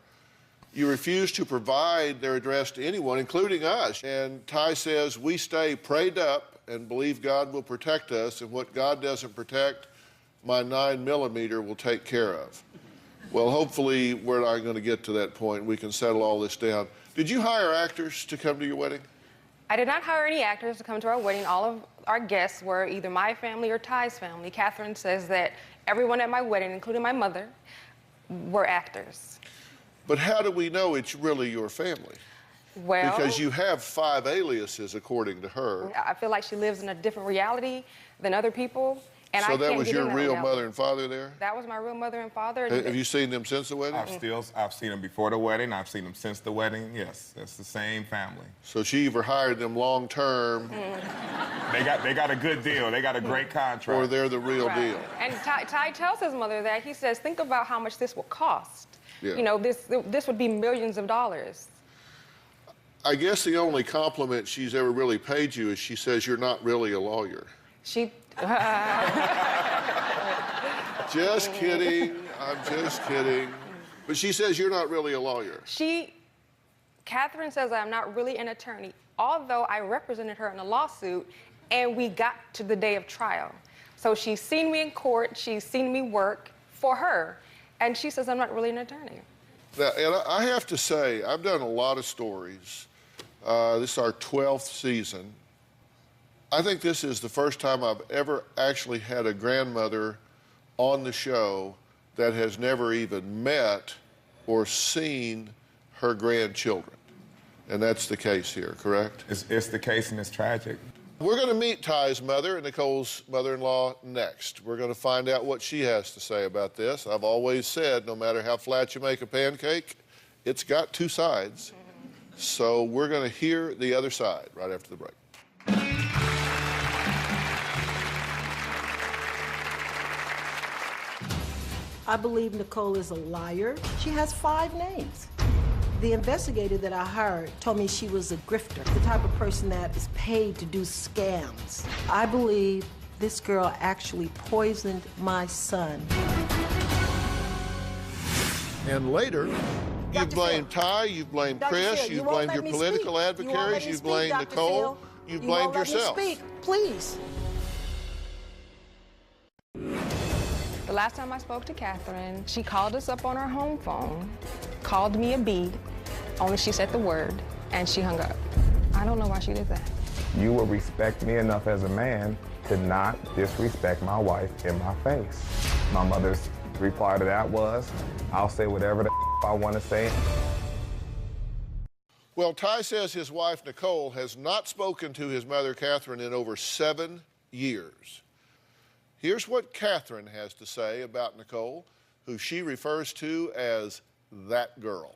You refuse to provide their address to anyone, including us. And Ty says, we stay prayed up and believe God will protect us, and what God doesn't protect, my 9mm will take care of. Well, hopefully we're not going to get to that point. We can settle all this down. Did you hire actors to come to your wedding? I did not hire any actors to come to our wedding. All of our guests were either my family or Ty's family. Catherine says that everyone at my wedding, including my mother, were actors. But how do we know it's really your family? Well, because you have 5 aliases, according to her. I feel like she lives in a different reality than other people. And so I that can't was get your in that real reality. mother and father there? That was my real mother and father. Have you seen them since the wedding? I've seen them before the wedding. I've seen them since the wedding. Yes, that's the same family. So she either hired them long term. They got a good deal. They got a great contract. Or they're the real deal. And Ty tells his mother that. He says, think about how much this will cost. Yeah. You know, this would be millions of dollars. I guess the only compliment she's ever really paid you is she says you're not really a lawyer. She... Just kidding. I'm just kidding. But she says you're not really a lawyer. Catherine says I'm not really an attorney, although I represented her in a lawsuit and we got to the day of trial. So she's seen me in court, she's seen me work for her, and she says I'm not really an attorney. Now, and I have to say, I've done a lot of stories. This is our 12th season. I think this is the first time I've ever actually had a grandmother on the show that has never even met or seen her grandchildren. And that's the case here, correct? It's the case, and it's tragic. We're going to meet Ty's mother and Nicole's mother-in-law next. We're going to find out what she has to say about this. I've always said, no matter how flat you make a pancake, it's got 2 sides. So we're going to hear the other side right after the break. I believe Nicole is a liar. She has 5 names. The investigator that I hired told me she was a grifter, the type of person that is paid to do scams. I believe this girl actually poisoned my son. And later, you blame Ty, you blame Chris, you blamed your political adversaries, you blamed Nicole, you blamed yourself. Please. The last time I spoke to Catherine, she called us up on her home phone, called me a bee, only she said the word, and she hung up. I don't know why she did that. You will respect me enough as a man to not disrespect my wife in my face. My mother's reply to that was, I'll say whatever the I want to say. Well, Ty says his wife, Nicole, has not spoken to his mother, Catherine, in over 7 years. Here's what Catherine has to say about Nicole, who she refers to as that girl.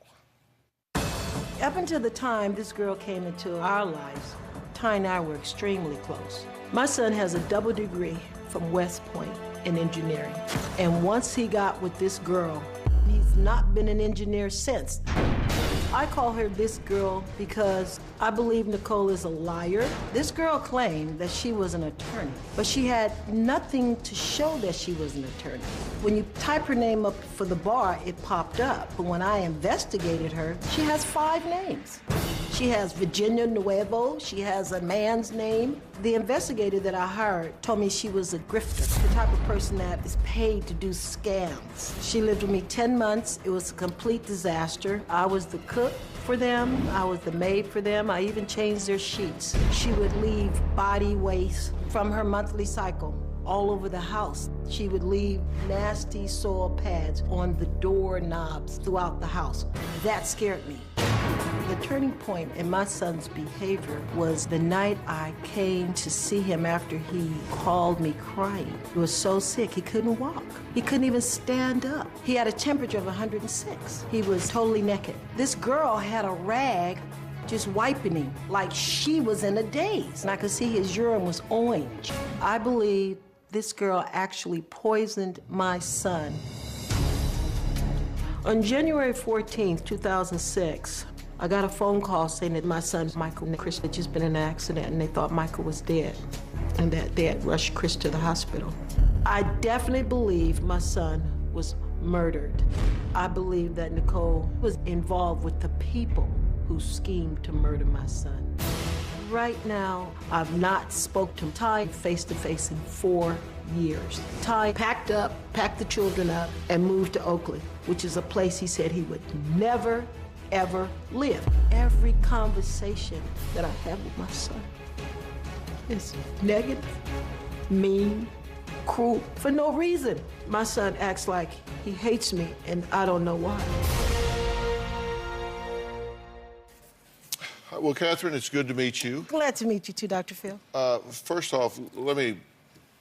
Up until the time this girl came into our lives, Ty and I were extremely close. My son has a double degree from West Point in engineering. And once he got with this girl, He's not been an engineer since. I call her this girl because I believe Nicole is a liar. This girl claimed that she was an attorney, but she had nothing to show that she was an attorney. When you type her name up for the bar, it popped up. But when I investigated her, she has 5 names. She has Virginia Nuevo. She has a man's name. The investigator that I hired told me she was a grifter, the type of person that is paid to do scams. She lived with me 10 months. It was a complete disaster. I was the cook for them. I was the maid for them. I even changed their sheets. She would leave body waste from her monthly cycle all over the house. She would leave nasty soil pads on the doorknobs throughout the house. That scared me. The turning point in my son's behavior was the night I came to see him after he called me crying. He was so sick, he couldn't walk. He couldn't even stand up. He had a temperature of 106. He was totally naked. This girl had a rag just wiping him like she was in a daze. And I could see his urine was orange. I believe this girl actually poisoned my son. On January 14th, 2006, I got a phone call saying that my son, Michael and Chris, had just been in an accident and they thought Michael was dead and that they had rushed Chris to the hospital. I definitely believe my son was murdered. I believe that Nicole was involved with the people who schemed to murder my son. Right now, I've not spoke to Ty face-to-face in 4 years. Ty packed the children up, and moved to Oakley, which is a place he said he would never, ever live. Every conversation that I have with my son is negative, mean, cruel, for no reason. My son acts like he hates me, and I don't know why. Well, Catherine, it's good to meet you. Glad to meet you too, Dr. Phill. First off, let me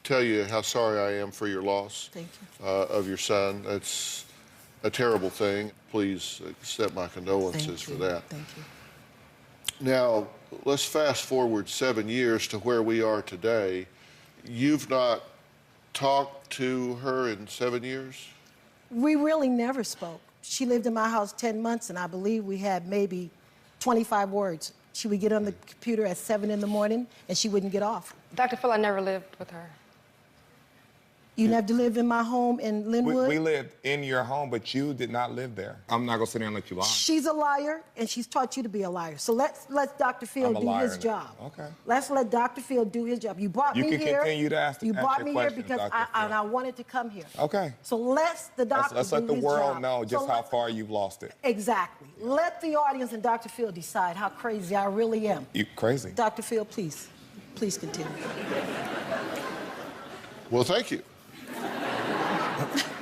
tell you how sorry I am for your loss. Thank you. Of your son. That's a terrible thing. Please accept my condolences for that. Thank you. Now, let's fast forward 7 years to where we are today. You've not talked to her in 7 years? We really never spoke. She lived in my house 10 months, and I believe we had maybe 25 words. She would get on the computer at 7 in the morning, and she wouldn't get off. Dr. Phill, I never lived with her. You have to live in my home in Linwood? We lived in your home, but you did not live there. I'm not going to sit there and let you lie. She's a liar, and she's taught you to be a liar. So let's Dr. Phill do his job. Okay. Let's let Dr. Phill do his job. You brought me here. You can continue to ask You brought me here questions, because I wanted to come here. Okay. So let's the doctor Let's let the world know just so how far you've lost it. Exactly. Let the audience and Dr. Phill decide how crazy I really am. You crazy. Dr. Phill, please continue. Well, thank you.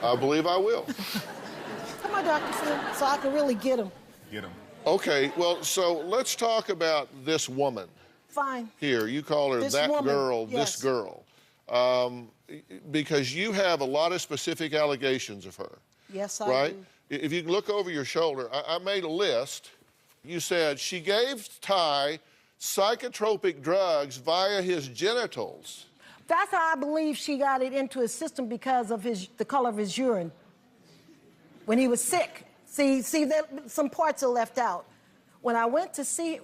I believe I will. Come on, Dr. Phill, so I can really get him. Get him. Okay, well, so let's talk about this woman. Fine. Here, you call her This that woman, girl, yes. this girl. Because you have a lot of specific allegations of her. Yes, I right? do. If you look over your shoulder, I made a list. You said she gave Ty psychotropic drugs via his genitals. That's how I believe she got it into his system because of the color of his urine. When he was sick. See, some parts are left out. When I went to see,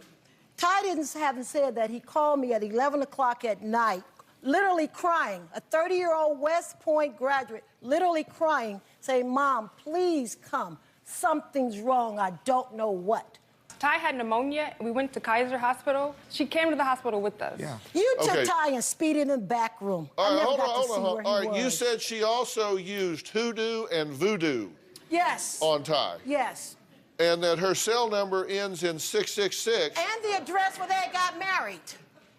Ty haven't said that he called me at 11 o'clock at night, literally crying, a 30-year-old West Point graduate, literally crying, saying, "Mom, please come. Something's wrong. I don't know what." Ty had pneumonia. We went to Kaiser Hospital. She came to the hospital with us. Yeah. You took Ty and speeded in the back room. All right, I never hold got on, to see where he All right, was. you said she also used hoodoo and voodoo. Yes. On Ty. Yes. And that her cell number ends in 666. And the address where they got married.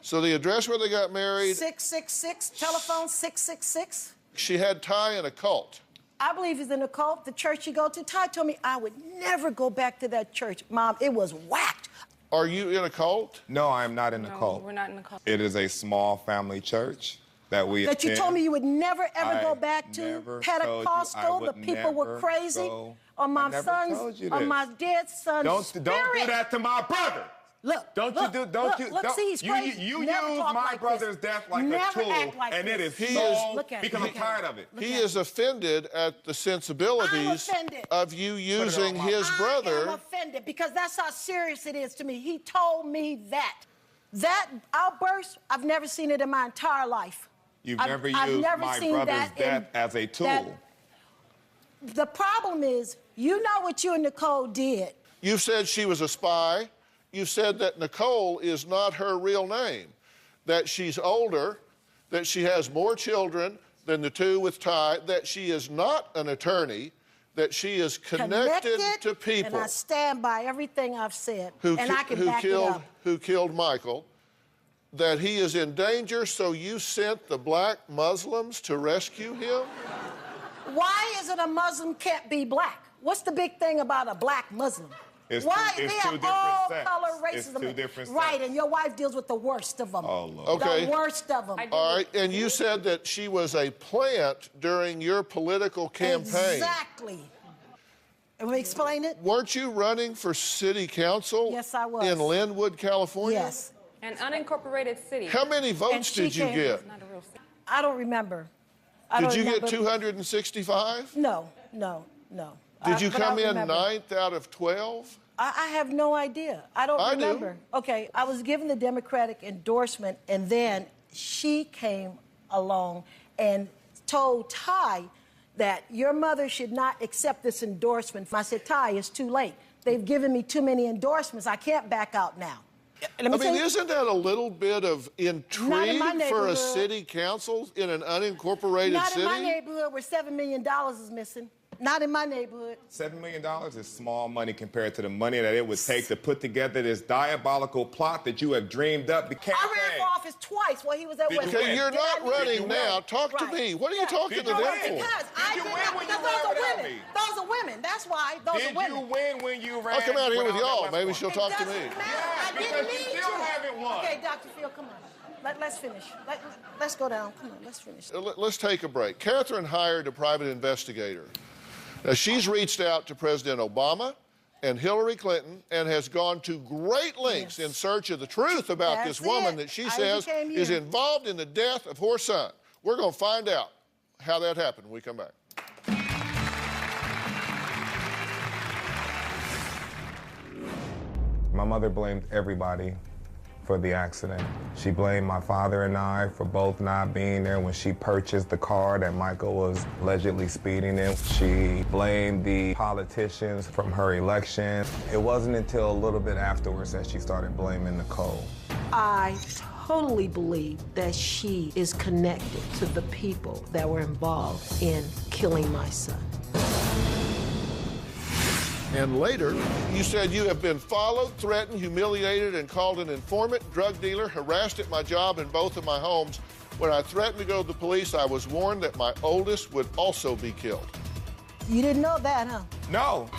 So the address where they got married. 666, telephone 666. She had Ty in a cult. I believe he's in a cult. The church you go to, Ty told me I would never go back to that church. Mom, it was whacked. Are you in a cult? No, I am not in a cult. We're not in a cult. It is a small family church that we That you attend. told me you would never, ever go back never to. Pentecostal, the people were crazy. On my son's, on my dead son's Don't spirit. do that to my brother. Look, Don't look, you do? Don't look, you? Look, don't, see, he's crazy. You Never use talk my like brother's this. death like Never a tool, act like and this. it is He so Look at because him. I'm tired of it. He is offended at the sensibilities of you using his brother. I am offended because that's how serious it is to me. He told me that. That outburst, I've never seen it in my entire life. You've I've never never used my seen brother's that death as a tool. The problem is, you know what you and Nicole did. You've said she was a spy. You've said that Nicole is not her real name, that she's older, that she has more children than the two with Ty, that she is not an attorney, that she is connected to people. And I stand by everything I've said, and I can back it up. Who killed Michael, that he is in danger, so you sent the black Muslims to rescue him? Why is it a Muslim can't be black? What's the big thing about a black Muslim? Why it's they two have different all sects. color It's racism? two different right, sects. and your wife deals with the worst of them. Oh, Lord. Okay. The worst of them. All right, and you said that she was a plant during your political campaign. Exactly. Can we explain it? Weren't you running for city council? Yes, I was. In Linwood, California? Yes. An unincorporated city. How many votes did you get? I don't remember. Did you get 265? No. Did you But I come in remember. 9th out of 12? I have no idea. I don't remember. Okay, I was given the Democratic endorsement, and then she came along and told Ty that your mother should not accept this endorsement. I said, Ty, it's too late. They've given me too many endorsements. I can't back out now. I mean, isn't that a little bit of intrigue for a neighborhood. city council in an unincorporated Not city? in my neighborhood where $7 million is missing. Not in my neighborhood. $7 million is small money compared to the money that it would take to put together this diabolical plot that you have dreamed up. The I ran for office twice while he was at West. Okay, you're not running now. Talk to me. What are you talking to them for? Because those are women. Those are women. That's why those are women. Did you win when you ran? I'll come out here with y'all. West Maybe Point? she'll talk to me. I didn't because need you still to. haven't won. Okay, Dr. Phill, come on. Let's finish. Let's go down. Come on, let's finish. Let's take a break. Catherine hired a private investigator. Now, she's reached out to President Obama and Hillary Clinton and has gone to great lengths in search of the truth about this woman that she says is involved in the death of her son. We're going to find out how that happened when we come back. My mother blamed everybody for the accident. She blamed my father and I for both not being there when she purchased the car that Michael was allegedly speeding in. She blamed the politicians from her election. It wasn't until a little bit afterwards that she started blaming Nicole. I totally believe that she is connected to the people that were involved in killing my son. And later, you said you have been followed, threatened, humiliated, and called an informant, drug dealer, harassed at my job in both of my homes. When I threatened to go to the police, I was warned that my oldest would also be killed. You didn't know that, huh? No.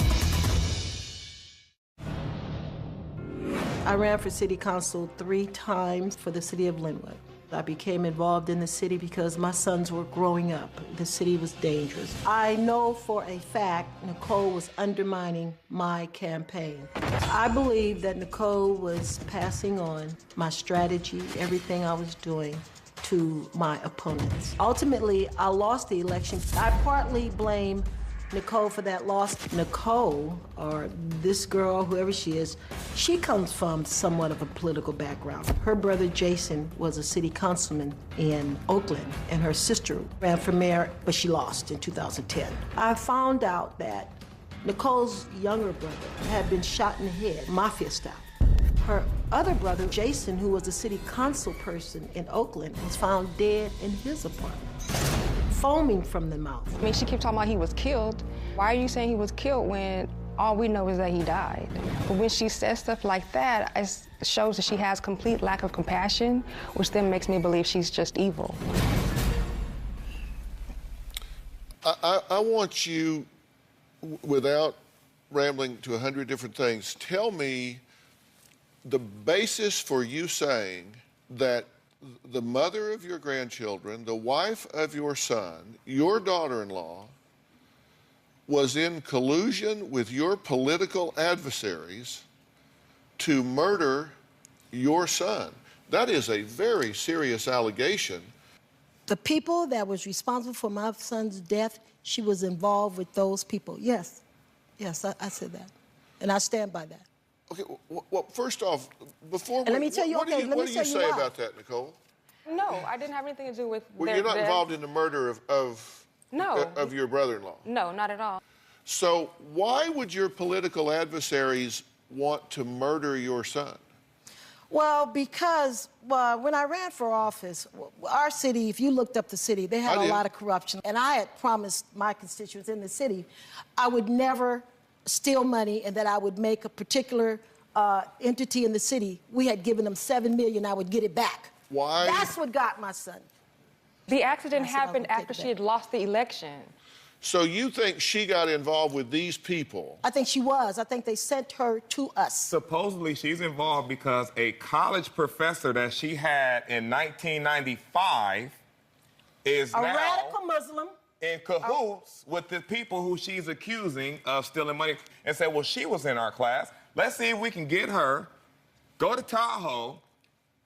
I ran for city council 3 times for the city of Linwood. I became involved in the city because my sons were growing up. The city was dangerous. I know for a fact Nicole was undermining my campaign. I believe that Nicole was passing on my strategy, everything I was doing, to my opponents. Ultimately, I lost the election. I partly blame Nicole for that loss. Nicole, or this girl, whoever she is, she comes from somewhat of a political background. Her brother Jason was a city councilman in Oakland, and her sister ran for mayor, but she lost in 2010. I found out that Nicole's younger brother had been shot in the head, mafia style. Her other brother, Jason, who was a city council person in Oakland, was found dead in his apartment, foaming from the mouth. I mean, she kept talking about he was killed. Why are you saying he was killed when all we know is that he died? But when she says stuff like that, it shows that she has complete lack of compassion, which then makes me believe she's just evil. I want you, without rambling to 100 different things, tell me the basis for you saying that the mother of your grandchildren, the wife of your son, your daughter-in-law, was in collusion with your political adversaries to murder your son. That is a very serious allegation. The people that was responsible for my son's death, she was involved with those people. Yes. Yes, I said that. And I stand by that. Okay, well, first off, before And let me tell you, what do you say why. about that, Nicole? No, I didn't have anything to do with Well, you're not involved in the murder of your brother-in-law. No, not at all. So why would your political adversaries want to murder your son? Well, because when I ran for office, our city, if you looked up the city, they had a lot of corruption. And I had promised my constituents in the city I would never steal money and that I would make a particular entity in the city. We had given them $7 million, I would get it back. Why? That's what got my son. The accident happened after she had lost the election. So you think she got involved with these people? I think she was. I think they sent her to us. Supposedly she's involved because a college professor that she had in 1995 is a now radical Muslim in cahoots with the people who she's accusing of stealing money, and said, well, she was in our class. Let's see if we can get her, go to Tahoe,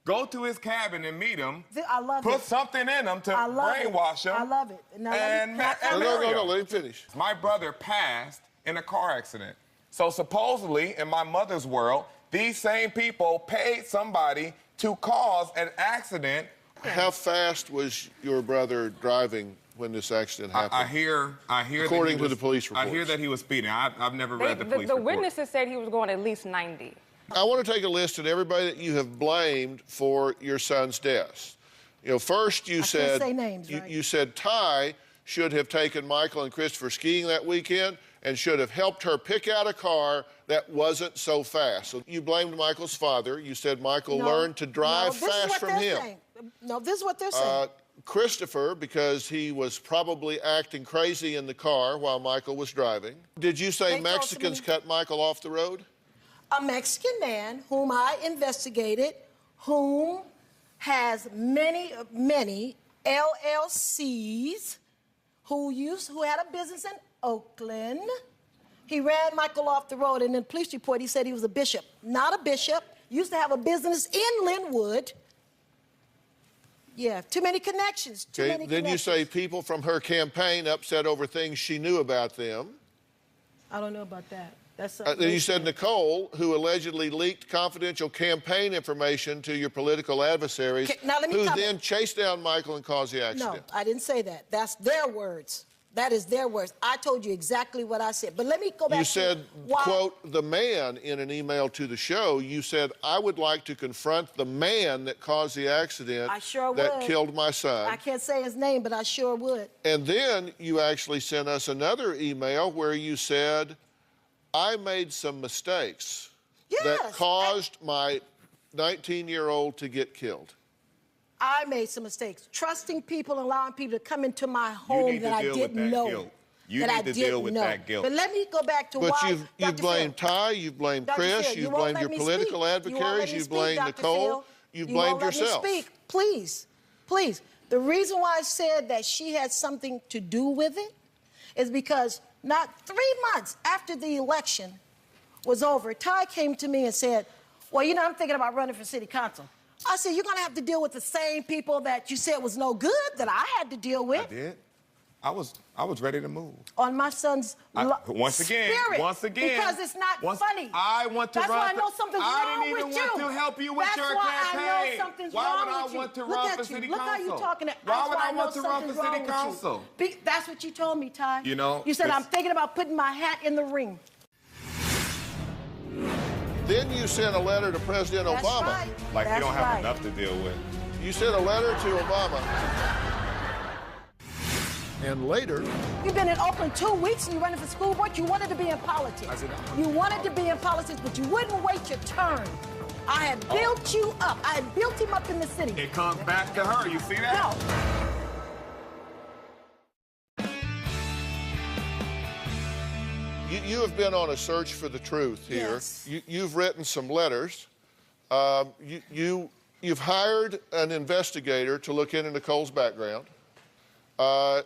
go to his cabin and meet him. I love put it. something in him to brainwash him. I love it. Now, and no, let him finish. My brother passed in a car accident. So supposedly, in my mother's world, these same people paid somebody to cause an accident. How fast was your brother driving when this accident happened? I hear according to the police reports. I hear that he was speeding. I've never read the police The report. witnesses said he was going at least 90. I want to take a list of everybody that you have blamed for your son's death. You know, first you said can't say names, right? you said Ty should have taken Michael and Christopher skiing that weekend and should have helped her pick out a car that wasn't so fast. So you blamed Michael's father. You said Michael learned to drive fast from him. No, this is what they're saying. Christopher, because he was probably acting crazy in the car while Michael was driving. Did you say Mexicans cut Michael off the road? A Mexican man whom I investigated, whom has many LLCs, who had a business in Oakland. He ran Michael off the road, and in the police report he said he was a bishop. Not a bishop. Used to have a business in Linwood. Yeah, too many connections. Then you say people from her campaign upset over things she knew about them. I don't know about that. That's then you said Nicole, who allegedly leaked confidential campaign information to your political adversaries, who then chased down Michael and caused the accident. No, I didn't say that. That's their words. That is their words. I told you exactly what I said. But let me go back You said, quote, the man in an email to the show. You said, I would like to confront the man that caused the accident that killed my son. I can't say his name, but I sure would. And then you actually sent us another email where you said, I made some mistakes that caused my 19-year-old to get killed. I made some mistakes. Trusting people and allowing people to come into my home that I didn't know. You need to deal with that guilt. But let me go back to why. But you've blamed Ty, you've blamed Chris, you've blamed your political adversaries, you've blamed Nicole, you've blamed yourself. Let me speak, please, please. The reason why I said that she had something to do with it is because not 3 months after the election was over, Ty came to me and said, well, you know, I'm thinking about running for city council. I said, you're going to have to deal with the same people that you said was no good that I had to deal with. I did. I was ready to move. On my son's once again, because it's not funny. I want to That's run. why I know something's wrong with you. I didn't even want to help you with your campaign. That's why I know something's wrong with you. Why would I want to run for city council? Look how you talking. Why would I want to run for city council? That's what you told me, Ty. You know, you said I'm thinking about putting my hat in the ring. Then you sent a letter to President Obama. Right. Like you don't have enough to deal with. You sent a letter to Obama. And later... You've been in Oakland 2 weeks and you're running for school board. You wanted to be in politics. You wanted to be in politics, but you wouldn't wait your turn. I had built you up. I had built him up in the city. It comes back to her. You see that? No. You have been on a search for the truth here. Yes. You've written some letters. You've hired an investigator to look into Nicole's background.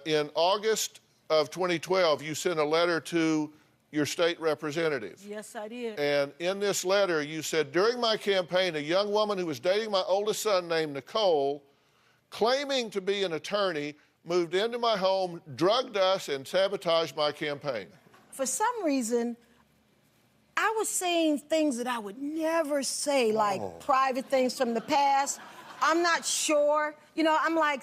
In August of 2012, you sent a letter to your state representative. Yes, I did. And in this letter, you said, during my campaign, a young woman who was dating my oldest son named Nicole, claiming to be an attorney, moved into my home, drugged us, and sabotaged my campaign. For some reason, I was saying things that I would never say, like private things from the past. I'm not sure. You know, I'm like,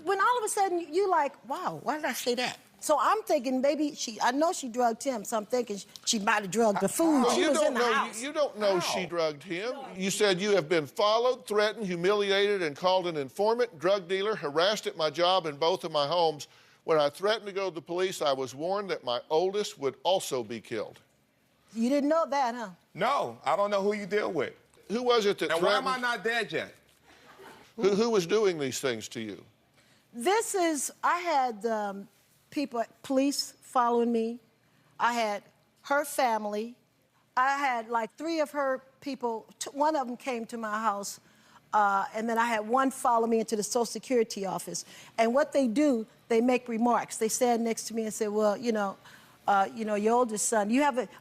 when all of a sudden you like, wow, why did I say that? So I'm thinking maybe I know she drugged him, so I'm thinking she might have drugged the food. Well, she was in the house. You don't know she drugged him. You said you have been followed, threatened, humiliated, and called an informant, drug dealer, harassed at my job in both of my homes. When I threatened to go to the police, I was warned that my oldest would also be killed. You didn't know that, huh? No, I don't know who you deal with. Who was it that and threatened? why am I not dead yet? Who was doing these things to you? I had police following me. I had her family. I had like 3 of her people. One of them came to my house, and then I had one follow me into the Social Security office. And what they do, they make remarks. They stand next to me and say, well, you know, your oldest son,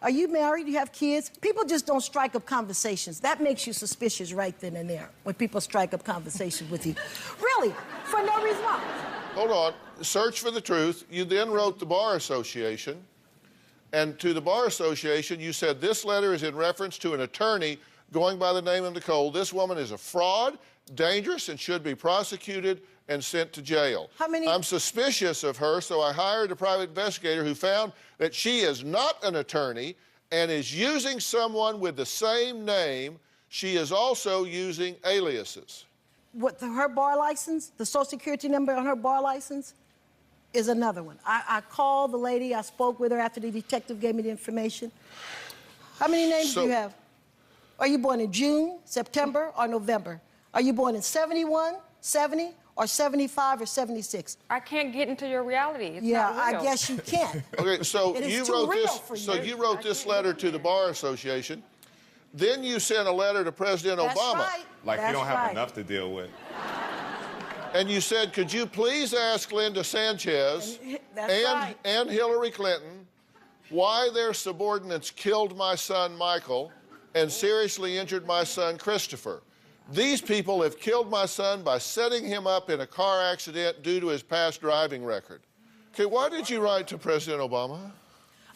are you married? Do you have kids? People just don't strike up conversations. That makes you suspicious right then and there, when people strike up conversations with you. Really, for no reason why. Hold on. Search for the truth. You then wrote the Bar Association. And to the Bar Association, you said, this letter is in reference to an attorney going by the name of Nicole. This woman is a fraud, dangerous, and should be prosecuted and sent to jail. I'm suspicious of her, so I hired a private investigator who found that she is not an attorney and is using someone with the same name. She is also using aliases. Her bar license, the Social Security number on her bar license, is another one. I called the lady, I spoke with her after the detective gave me the information. How many names do you have? Are you born in June, September, or November? Are you born in 71, 70, or 75, or 76? I can't get into your reality. It's yeah, not real. I guess you can. Okay, so you wrote this. So you wrote this letter to the Bar Association. Then you sent a letter to President Obama. Right. Like you don't have enough to deal with. And you said, could you please ask Linda Sanchez and Hillary Clinton why their subordinates killed my son Michael and seriously injured my son Christopher? These people have killed my son by setting him up in a car accident due to his past driving record. Okay, why did you write to President Obama?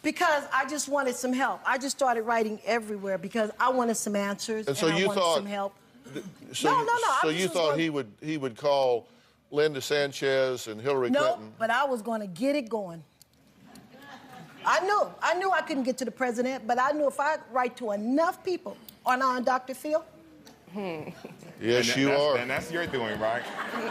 Because I just wanted some help. I just started writing everywhere because I wanted some answers and so I wanted some help. So you thought he would call Linda Sanchez and Hillary Clinton? No, but I was going to get it going. I knew I couldn't get to the president, but I knew if I write to enough people, aren't I on Dr. Phil? Yes, you are. And that's your doing, right?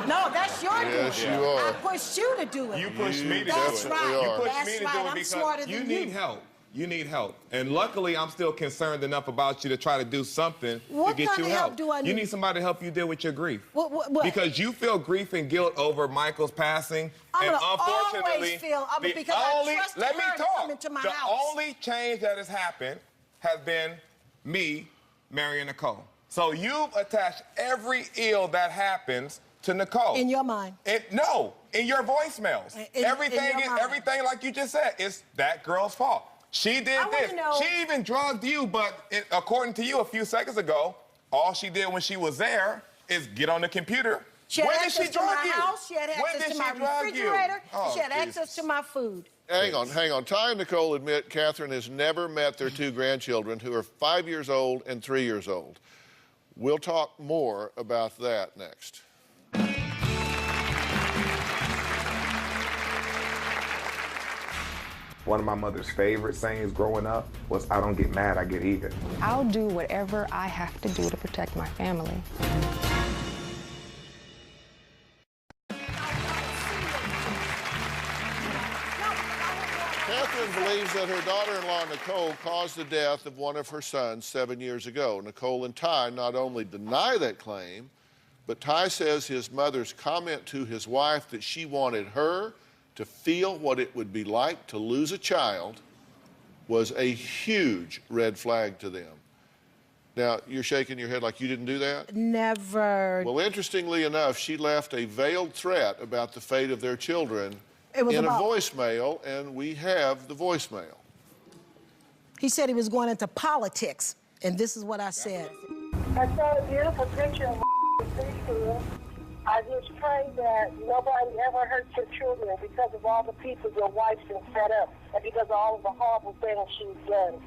No, that's your doing. Yes, you are. I pushed you to do it. You pushed me to do it. That's right. You pushed That's me to right. do it I'm because smarter you than need help. You need help. And luckily, I'm still concerned enough about you to try to do something to get you help. Do I need? You need somebody to help you deal with your grief. What? Because you feel grief and guilt over Michael's passing. I'm and gonna unfortunately, always feel, because I trusted let me her to talk. come into my the house. only change that has happened has been me marrying Nicole. So you've attached every ill that happens to Nicole. In your mind? No, in your voicemails. Everything like you just said, it's that girl's fault. She did this. She even drugged you, but according to you a few seconds ago, all she did when she was there is get on the computer. She had access to my house. She had access to my refrigerator. Oh, she had access to my food. Hang on. Ty and Nicole admit Catherine has never met their 2 grandchildren, who are 5 years old and 3 years old. We'll talk more about that next. One of my mother's favorite sayings growing up was, I don't get mad, I get even. I'll do whatever I have to do to protect my family. Catherine believes that her daughter-in-law, Nicole, caused the death of one of her sons 7 years ago. Nicole and Ty not only deny that claim, but Ty says his mother's comment to his wife that she wanted her to feel what it would be like to lose a child was a huge red flag to them. Now, you're shaking your head like you didn't do that? Never. Well, interestingly enough, she left a veiled threat about the fate of their children in a voicemail, and we have the voicemail. He said he was going into politics, and this is what I said. I saw a beautiful picture of Phill. I just pray that nobody ever hurts your children because of all the people your wife's been set up and because of all of the horrible things she's done.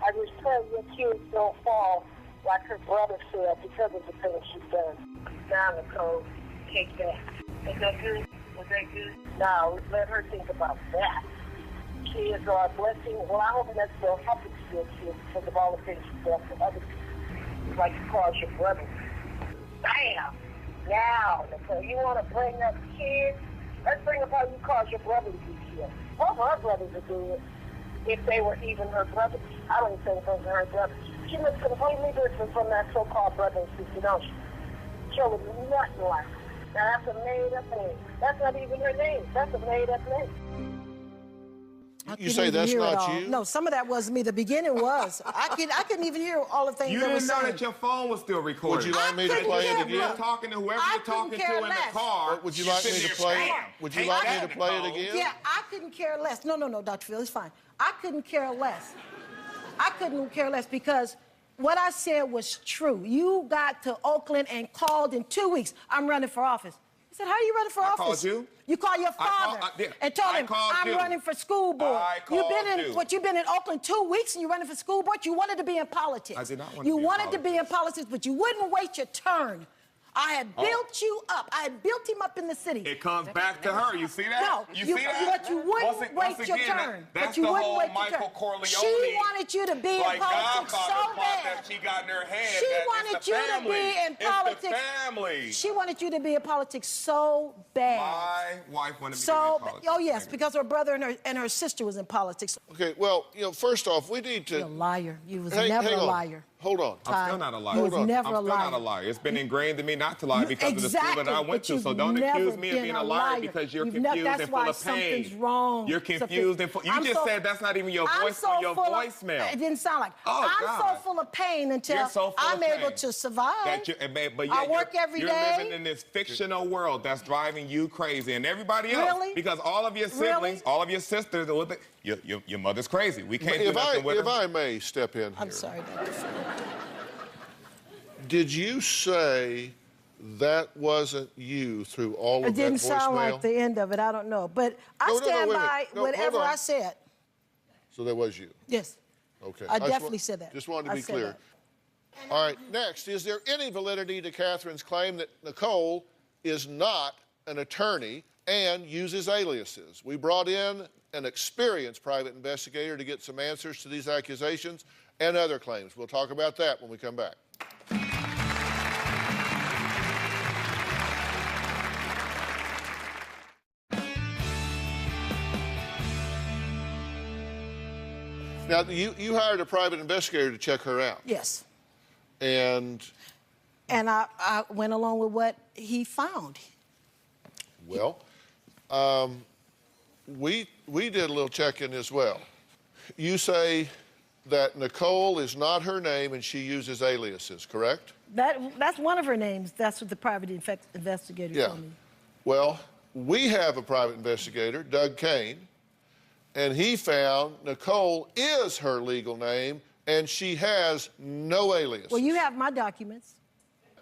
I just pray your kids don't fall like her brother fell because of the things she's done. Now, Nicole, take that. Is that good? Was that good? Now, let her think about that. Kids are a blessing. Well, I hope that's the happy still kids because of all the things she's done for other people. Like you called your brother. Bam! Now, Nicole, you want to bring up kids? Let's bring up how you caused your brother to be killed. Both her brothers are good if they were even her brothers. I don't even think those are her brothers. She looks completely different from that so-called brother and sister, don't she? She was nothing like her. Now, that's a made-up name. That's not even her name. That's a made-up name. You say that's not you? No, some of that wasn't me. The beginning was. I couldn't even hear all the things You they were didn't know saying. that your phone was still recording. Would you like me to play it again? You're talking to whoever you're talking to in the car. Would you like me to play it? Would you like me to play it again? Yeah, I couldn't care less. No, Dr. Phill, it's fine. I couldn't care less. I couldn't care less because what I said was true. You got to Oakland and called in 2 weeks. I'm running for office. He said, how are you running for office? Called you? You called your father and told him, I'm running for school board. You've been in Oakland 2 weeks and you're running for school board? You wanted to be in politics. I did not want to You be in wanted to be in politics, but you wouldn't wait your turn. I had built you up. I had built him up in the city. It comes back to her. You see that? No, you see that? But you wouldn't wait your turn. That's you the wouldn't whole wait your Michael turn. Corleone. She wanted you to be in politics so bad. That she got in her head. She wanted you to be in politics. It's the family. She wanted you to be in politics so bad. My wife wanted me to be in politics. Oh yes, because her brother and her sister was in politics. Okay, well, first off, we need to... You're a liar. You was never a liar. Hold on. I'm still not a liar. You was never a liar. I'm still not a liar. It's been ingrained in me not to lie because of the school that I went to. So don't accuse me of being a liar because you're confused and full of pain. Something's wrong. You're confused and full. You just said that's not even your voice on your voicemail. It didn't sound like. Oh, I'm so full of pain until I'm able to survive. I work every day. You're living in this fictional world that's driving you crazy and everybody else. Really? Because all of your siblings, all of your sisters, your mother's crazy. We can't do nothing with her. If I may step in here. I'm sorry, Dr. Phill. Did you say that wasn't you through all of that voicemail? It didn't sound like the end of it. I don't know. But I stand by whatever I said. So that was you? Yes. Okay. I definitely said that. Just wanted to be clear. All right, next, is there any validity to Catherine's claim that Nicole is not an attorney and uses aliases? We brought in an experienced private investigator to get some answers to these accusations and other claims. We'll talk about that when we come back. Now, you hired a private investigator to check her out. Yes. And I went along with what he found. Well, we did a little checking as well. You say that Nicole is not her name and she uses aliases, correct? That's one of her names. That's what the private investigator told me. Well, we have a private investigator, Doug Kane, and he found Nicole is her legal name and she has no alias. Well, you have my documents.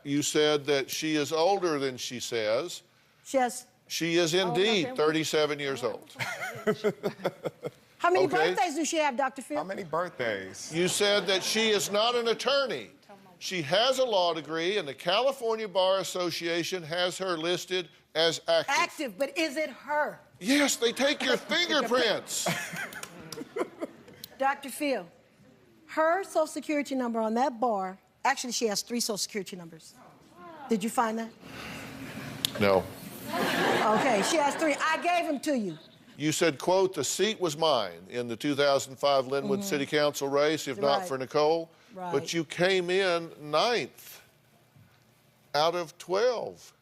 You said that she is older than she says. She is indeed 37 years old. How many birthdays does she have, Dr. Phill? How many birthdays? You said that she is not an attorney. She has a law degree, and the California Bar Association has her listed as active. Active, but is it her? Yes, they take your fingerprints. Dr. Phill, her Social Security number on that bar, actually she has 3 Social Security numbers. Did you find that? No. Okay, she has 3. I gave them to you. You said, quote, the seat was mine in the 2005 Linwood City Council race, if not for Nicole. Right. But you came in 9th out of 12.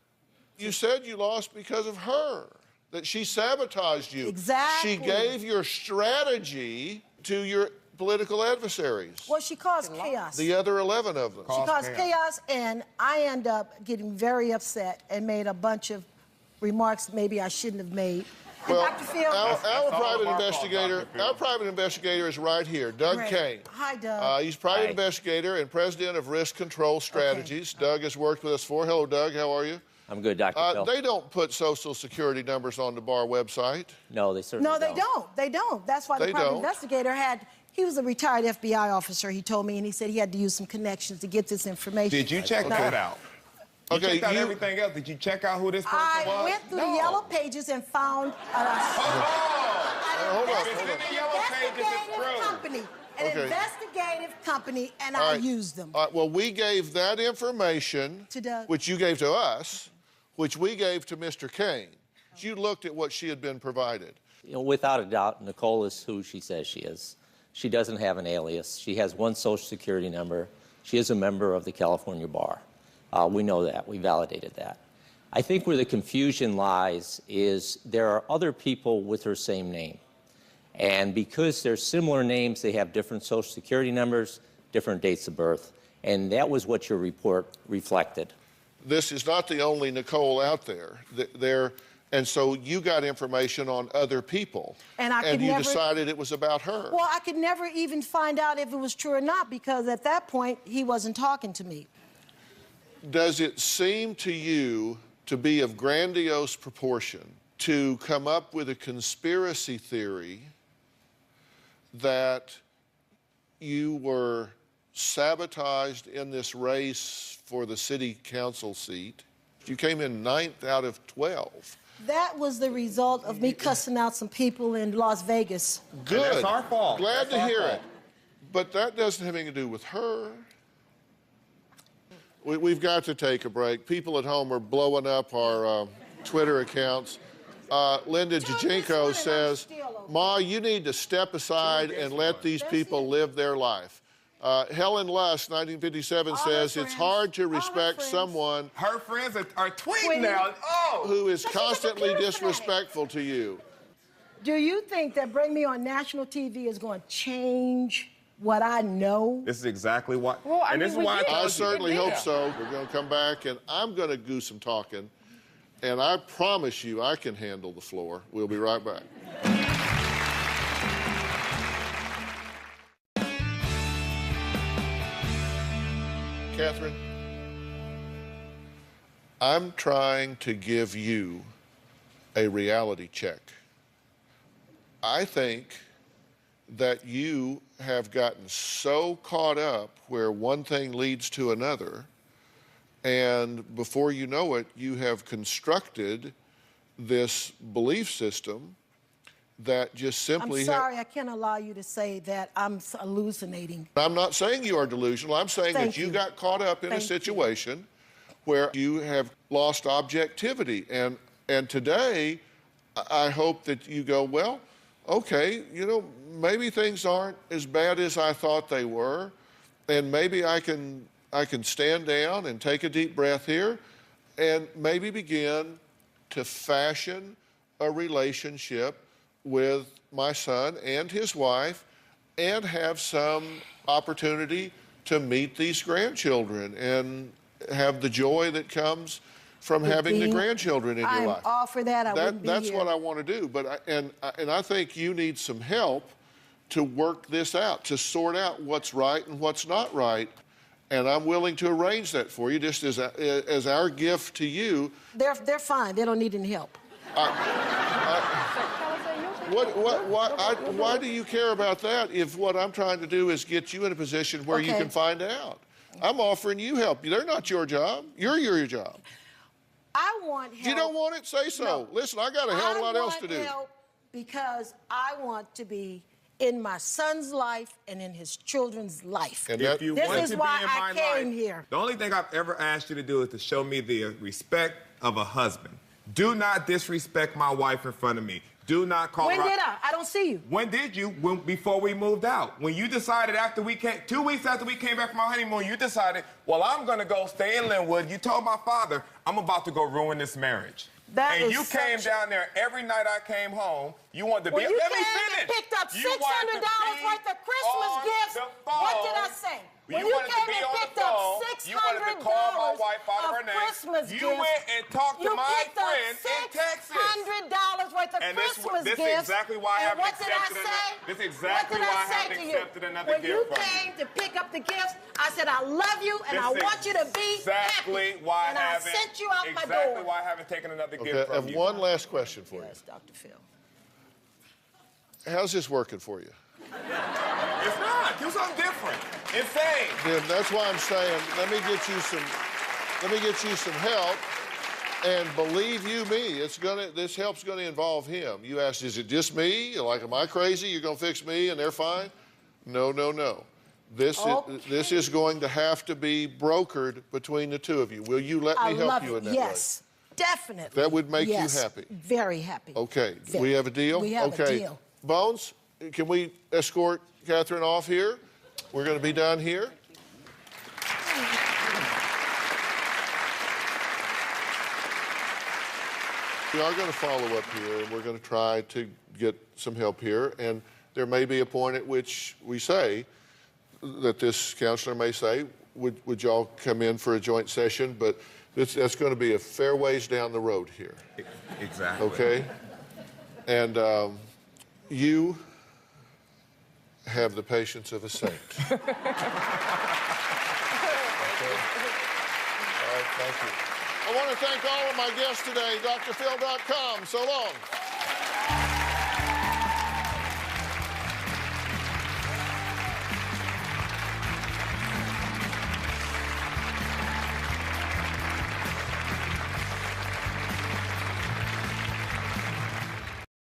You said you lost because of her, that she sabotaged you. Exactly. She gave your strategy to your political adversaries. Well, she caused chaos. The other 11 of them. She caused chaos, and I end up getting very upset and made a bunch of remarks maybe I shouldn't have made. And Dr. Phill. Our private investigator is right here, Doug Great. Kane. Hi, Doug. He's private investigator and president of Risk Control Strategies. Doug has worked with us before. Hello, Doug. How are you? I'm good, Dr. Phill. They don't put Social Security numbers on the bar website. No, they certainly No, don't. they don't. They don't. That's why the private investigator he was a retired FBI officer, he told me, and he said he had to use some connections to get this information. Did you check that out? You checked out everything else. Did you check out who this person was? I went through the yellow pages and found an investigative company, and I used them. All right, well, we gave that information, to Doug, which you gave to us, which we gave to Mr. Kane. You looked at what she had been provided. You know, without a doubt, Nicole is who she says she is. She doesn't have an alias. She has one Social Security number. She is a member of the California Bar. We know that. We validated that. I think where the confusion lies is there are other people with her same name. And because they're similar names, they have different Social Security numbers, different dates of birth. And that was what your report reflected. This is not the only Nicole out there. And so you got information on other people. And you decided it was about her. Well, I could never even find out if it was true or not, because at that point, he wasn't talking to me. Does it seem to you to be of grandiose proportion to come up with a conspiracy theory that you were sabotaged in this race for the city council seat? You came in 9th out of 12. That was the result of me cussing out some people in Las Vegas. Good. And that's our fault. Glad to hear it. But that doesn't have anything to do with her. We've got to take a break. People at home are blowing up our Twitter accounts. Linda Jajenko says, Ma, you need to step aside and let these people live their life. Helen Luss, 1957, says it's hard to respect someone. Her friends are tweeting now. Who is constantly disrespectful to you. Do you think that bring me on national TV is going to change what I know? This is exactly why. Well, I certainly hope so. We're going to come back, and I'm going to do some talking. And I promise you I can handle the floor. We'll be right back. Catherine, I'm trying to give you a reality check. I think that you have gotten so caught up where one thing leads to another, and before you know it, you have constructed this belief system that just simply... I'm sorry, I can't allow you to say that I'm hallucinating. I'm not saying you are delusional. I'm saying that you got caught up in a situation where you have lost objectivity. And today, I hope that you go, well, okay, you know, maybe things aren't as bad as I thought they were, and maybe I can stand down and take a deep breath here and maybe begin to fashion a relationship with my son and his wife and have some opportunity to meet these grandchildren and have the joy that comes from having the grandchildren in your life. I'm all for that. That's what I want to do. But I think you need some help to work this out, to sort out what's right and what's not right. And I'm willing to arrange that for you, just as our gift to you. They're fine. They don't need any help. Why do you care about that if what I'm trying to do is get you in a position where you can find out? I'm offering you help. They're not your job. You're your job. I want help. If you don't want it, say so. No. Listen, I got a hell of a lot else to do. I want help because I want to be in my son's life and in his children's life. And if you want this is to why be in my I came life, here. The only thing I've ever asked you to do is to show me the respect of a husband. Do not disrespect my wife in front of me. Do not call her. When did I? I don't see you. When did you? Before we moved out. When you decided after we came, 2 weeks after we came back from our honeymoon, you decided, well, I'm going to go stay in Linwood. You told my father, I'm about to go ruin this marriage. And you came down there every night I came home. You wanted to be... When you Let me came finish. and picked up $600 worth of Christmas gifts, what did I say? When you you wanted to came be and on picked the up phone. You wanted to call my wife out of her name. Christmas You gifts. went and talked to You my picked up friend in Texas. $600 worth of And Christmas this gifts. is exactly why I And haven't what did I accepted say? This is exactly why I haven't accepted another when gift you from you. came to pick up the gifts, I said, I love you and I want you to be exactly happy. why and I I haven't sent you out my door. exactly why I haven't taken another gift Okay, I from have you. one last question for you. Yes, Dr. Phill. How's this working for you? It's not. Do something different. Insane. Then that's why I'm saying, let me get you some help. And believe you me, this help's gonna involve him. You asked, is it just me? Like, am I crazy? You're gonna fix me and they're fine? No, no, no. This is going to have to be brokered between the two of you. Will you let me help you in that way? Yes, definitely. That would make you Yes, happy. very happy. Okay, Very. we have a deal? We have a deal. Bones, can we escort Catherine off here? We're gonna be done here. We are going to follow up here, and we're going to try to get some help here. And there may be a point at which we say that this counselor may say, would y'all come in for a joint session? But that's going to be a fair ways down the road here. Exactly. Okay? And you have the patience of a saint. Okay? All right, thank you. I want to thank all of my guests today, drphill.com. So long.